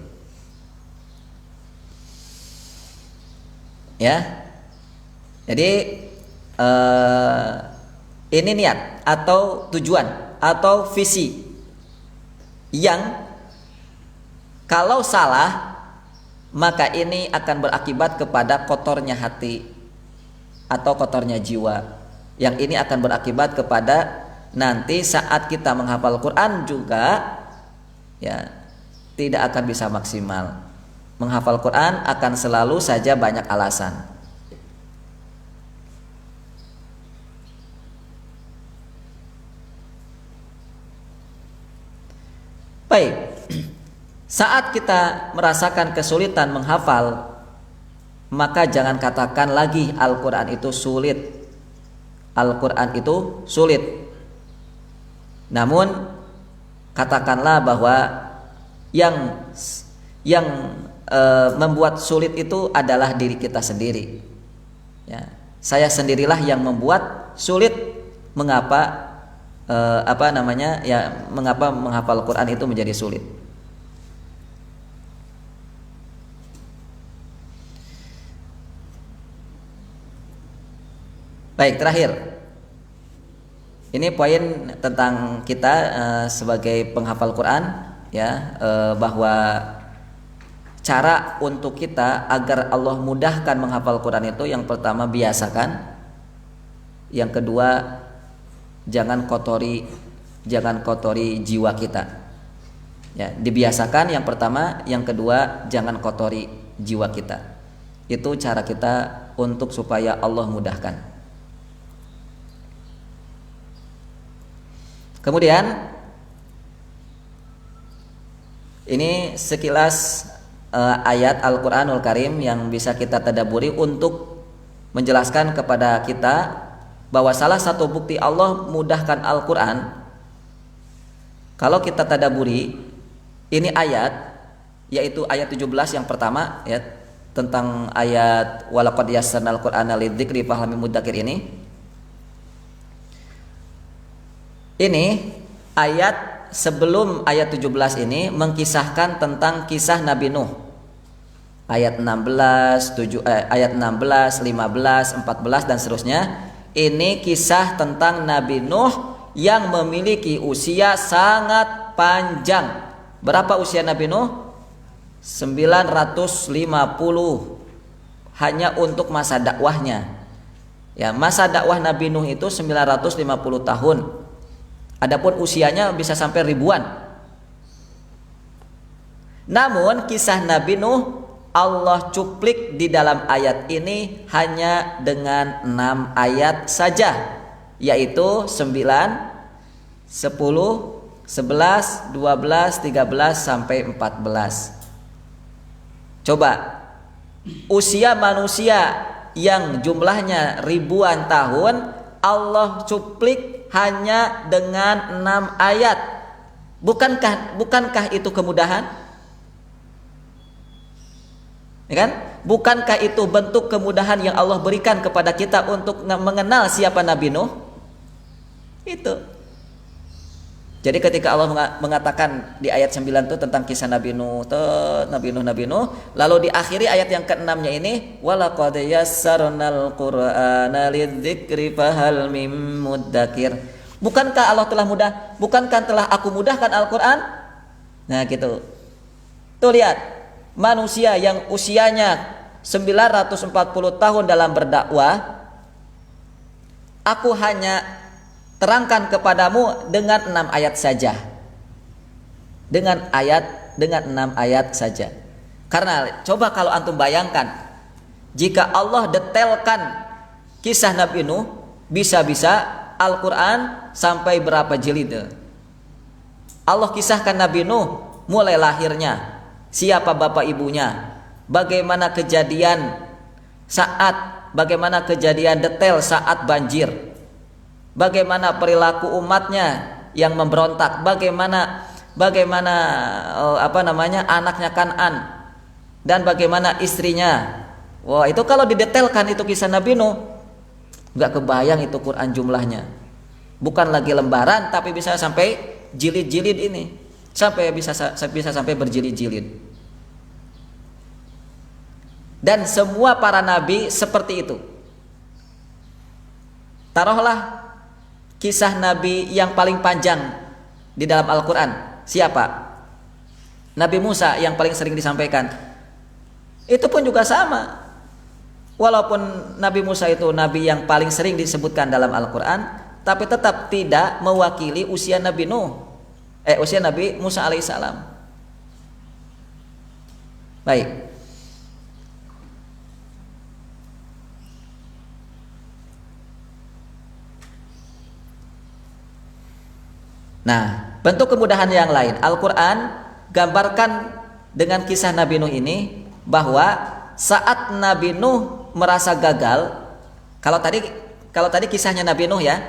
Ya. Jadi ini niat atau tujuan atau visi yang kalau salah maka ini akan berakibat kepada kotornya hati atau kotornya jiwa. Yang ini akan berakibat kepada nanti saat kita menghafal Quran juga ya tidak akan bisa maksimal. Menghafal Quran akan selalu saja banyak alasan. Baik, saat kita merasakan kesulitan menghafal, maka jangan katakan lagi Al-Quran itu sulit. Al-Quran itu sulit. Namun katakanlah bahwa Yang membuat sulit itu adalah diri kita sendiri. Ya, saya sendirilah yang membuat sulit. Mengapa mengapa menghafal Quran itu menjadi sulit? Baik, terakhir. Ini poin tentang kita sebagai penghafal Quran, ya, bahwa cara untuk kita agar Allah mudahkan menghafal Quran itu, yang pertama biasakan, yang kedua jangan kotori jiwa kita. Ya, dibiasakan yang pertama, yang kedua jangan kotori jiwa kita. Itu cara kita untuk supaya Allah mudahkan. Kemudian ini sekilas ayat Al-Quranul Karim yang bisa kita tadaburi untuk menjelaskan kepada kita bahwa salah satu bukti Allah mudahkan Al-Quran. Kalau kita tadaburi ini ayat, yaitu ayat 17 yang pertama, ya, tentang ayat walaqad yassarnal Qur'ana lidzikri fahal mim mudzakir ini. Ini ayat sebelum ayat 17 ini mengkisahkan tentang kisah Nabi Nuh. Ayat 16, ayat 16, 15, 14 dan seterusnya. Ini kisah tentang Nabi Nuh yang memiliki usia sangat panjang. Berapa usia Nabi Nuh? 950 hanya untuk masa dakwahnya. Ya, masa dakwah Nabi Nuh itu 950 tahun. Adapun usianya bisa sampai ribuan. Namun kisah Nabi Nuh Allah cuplik di dalam ayat ini hanya dengan 6 ayat saja, yaitu 9, 10, 11, 12, 13 sampai 14. Coba usia manusia yang jumlahnya ribuan tahun Allah cuplik hanya dengan 6 ayat. Bukankah itu kemudahan? Ya kan? Bukankah itu bentuk kemudahan yang Allah berikan kepada kita untuk mengenal siapa Nabi Nuh? Itu. Jadi ketika Allah mengatakan di ayat 9 itu tentang kisah Nabi Nuh, lalu di akhiri ayat yang ke-6-nya ini walaqad yassarnal Qur'ana lidzikri fahal mim mudzakir. Bukankah Allah telah bukankah telah aku mudahkan Al-Qur'an? Nah, gitu. Tuh lihat, manusia yang usianya 940 tahun dalam berdakwah, aku hanya terangkan kepadamu dengan 6 ayat saja. Dengan 6 ayat saja. Karena coba kalau antum bayangkan, jika Allah detailkan kisah Nabi Nuh, bisa-bisa Al-Quran sampai berapa jilid. Allah kisahkan Nabi Nuh mulai lahirnya, siapa bapak ibunya, bagaimana kejadian detail saat banjir, bagaimana perilaku umatnya yang memberontak, bagaimana anaknya Kan'an, dan bagaimana istrinya. Wah, itu kalau didetailkan itu kisah Nabi Nuh, nggak kebayang itu Quran jumlahnya. Bukan lagi lembaran, tapi bisa sampai jilid-jilid ini, bisa sampai berjilid-jilid. Dan semua para nabi seperti itu. Taruhlah kisah Nabi yang paling panjang di dalam Al-Quran, siapa? Nabi Musa yang paling sering disampaikan. Itu pun juga sama. Walaupun Nabi Musa itu Nabi yang paling sering disebutkan dalam Al-Quran, tapi tetap tidak mewakili usia Nabi Musa alaihissalam. Baik. Nah, bentuk kemudahan yang lain, Al-Quran gambarkan dengan kisah Nabi Nuh ini bahwa saat Nabi Nuh merasa gagal, kalau tadi kisahnya Nabi Nuh ya,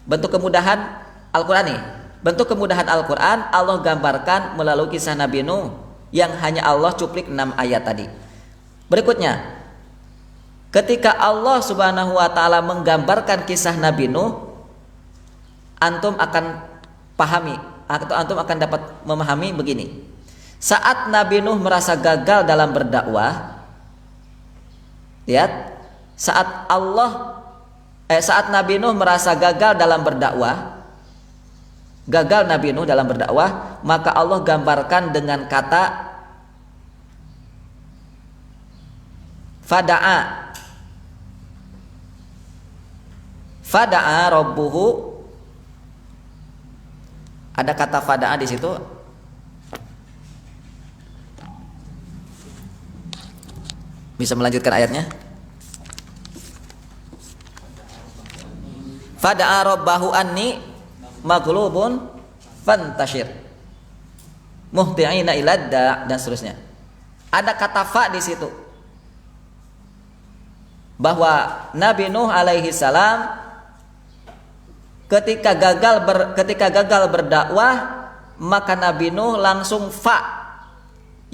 bentuk kemudahan Al-Quran nih, bentuk kemudahan Al-Quran Allah gambarkan melalui kisah Nabi Nuh, yang hanya Allah cuplik 6 ayat tadi. Berikutnya, ketika Allah Subhanahu wa taala menggambarkan kisah Nabi Nuh, antum akan pahami atau antum akan dapat memahami begini. Saat Nabi Nuh merasa gagal dalam berdakwah, lihat, saat Nabi Nuh merasa gagal dalam berdakwah, gagal Nabi Nuh dalam berdakwah, maka Allah gambarkan dengan kata fada'a rabbuhu. Ada kata fada'a di situ. Bisa melanjutkan ayatnya? Fada'a rabbahu anni maghlubun fantashir muhti'ina ilad da' dan seterusnya. Ada kata fa di situ, bahwa Nabi Nuh alaihi salam ketika gagal berdakwah, maka Nabi Nuh langsung fa,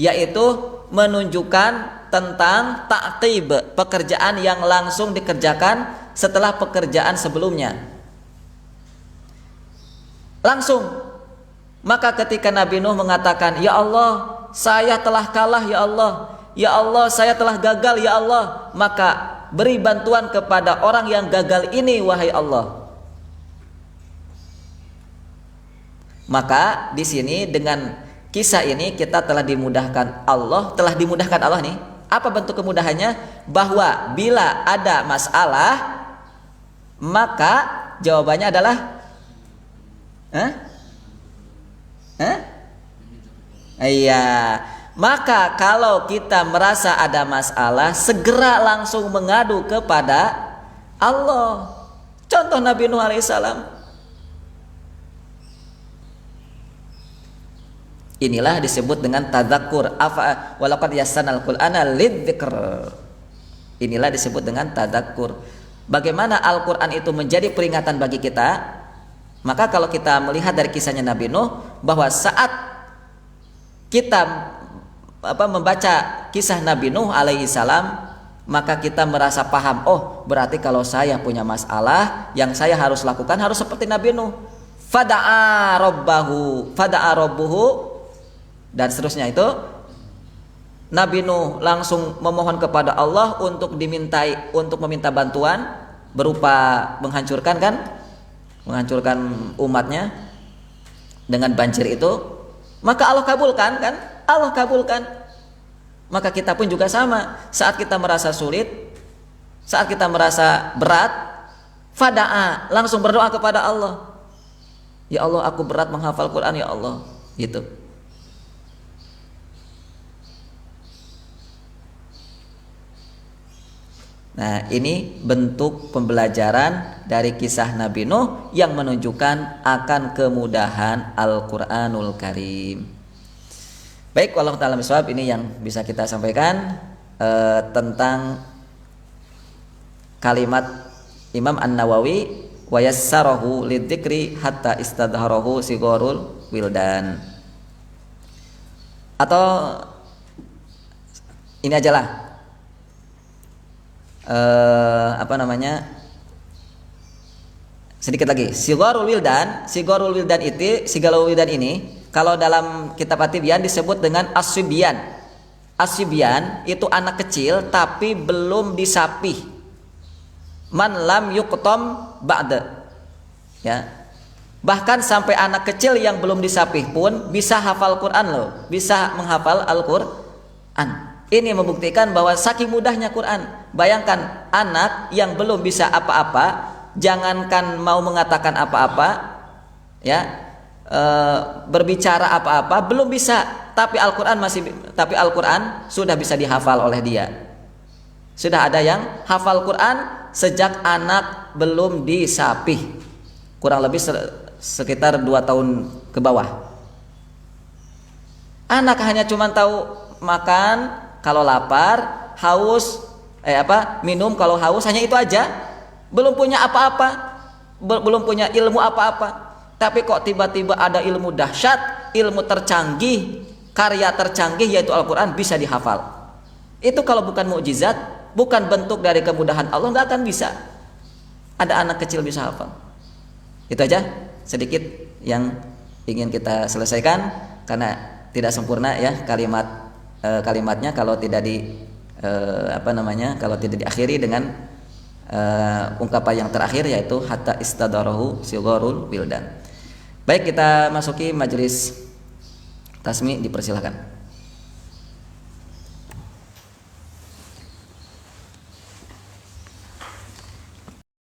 yaitu menunjukkan tentang ta'qib, pekerjaan yang langsung dikerjakan setelah pekerjaan sebelumnya. Langsung. Maka ketika Nabi Nuh mengatakan, "Ya Allah, saya telah kalah ya Allah. Ya Allah, saya telah gagal ya Allah." Maka beri bantuan kepada orang yang gagal ini wahai Allah. Maka di sini dengan kisah ini kita telah dimudahkan Allah nih. Apa bentuk kemudahannya? Bahwa bila ada masalah, maka jawabannya adalah iya. Maka kalau kita merasa ada masalah, segera langsung mengadu kepada Allah. Contoh Nabi Nuh alaihissalam. Inilah disebut dengan tadzakkur. Walaqad yassarnal Qur'ana lidzikr. Inilah disebut dengan tadzakkur. Bagaimana Al-Qur'an itu menjadi peringatan bagi kita? Maka kalau kita melihat dari kisahnya Nabi Nuh, bahwa saat kita membaca kisah Nabi Nuh alaihi salam, maka kita merasa paham, oh berarti kalau saya punya masalah, yang saya harus lakukan harus seperti Nabi Nuh. Fada'a rabbuhu dan seterusnya itu. Nabi Nuh langsung memohon kepada Allah untuk meminta bantuan berupa menghancurkan umatnya dengan banjir itu. Maka Allah kabulkan kan? Allah kabulkan. Maka kita pun juga sama. Saat kita merasa sulit, saat kita merasa berat, fada'a, langsung berdoa kepada Allah. Ya Allah, aku berat menghafal Quran ya Allah. Gitu. Nah, ini bentuk pembelajaran dari kisah Nabi Nuh yang menunjukkan akan kemudahan Al-Qur'anul Karim. Baik, wallahu ta'ala bishawab, ini yang bisa kita sampaikan tentang kalimat Imam An-Nawawi wa yassarahu lidzikri hatta istadharahu sigharul wildan. Atau ini ajalah. Sedikit lagi, sigharul wildan ini kalau dalam kitab At-Tibyan disebut dengan as-sibyan. As-sibyan itu anak kecil tapi belum disapih. Man lam yuqtam ba'da. Ya. Bahkan sampai anak kecil yang belum disapih pun bisa hafal Quran loh, bisa menghafal Al-Quran. Ini membuktikan bahwa saking mudahnya Quran. Bayangkan anak yang belum bisa apa-apa, jangankan mau mengatakan apa-apa, ya, berbicara apa-apa belum bisa, tapi Al-Quran sudah bisa dihafal oleh dia. Sudah ada yang hafal Quran sejak anak belum disapih, kurang lebih sekitar 2 tahun ke bawah. Anak hanya cuma tahu makan kalau lapar, haus, minum kalau haus, hanya itu aja. Belum punya apa-apa, belum punya ilmu apa-apa. Tapi kok tiba-tiba ada ilmu dahsyat, ilmu tercanggih, karya tercanggih yaitu Al-Quran bisa dihafal. Itu kalau bukan mukjizat, bukan bentuk dari kemudahan Allah, nggak akan bisa ada anak kecil bisa hafal. Itu aja sedikit yang ingin kita selesaikan, karena tidak sempurna ya kalimatnya kalau tidak kalau tidak diakhiri dengan ungkapan yang terakhir, yaitu hatta istadarahu sigharul wildan. Baik, kita masuki majelis tasmi, dipersilahkan.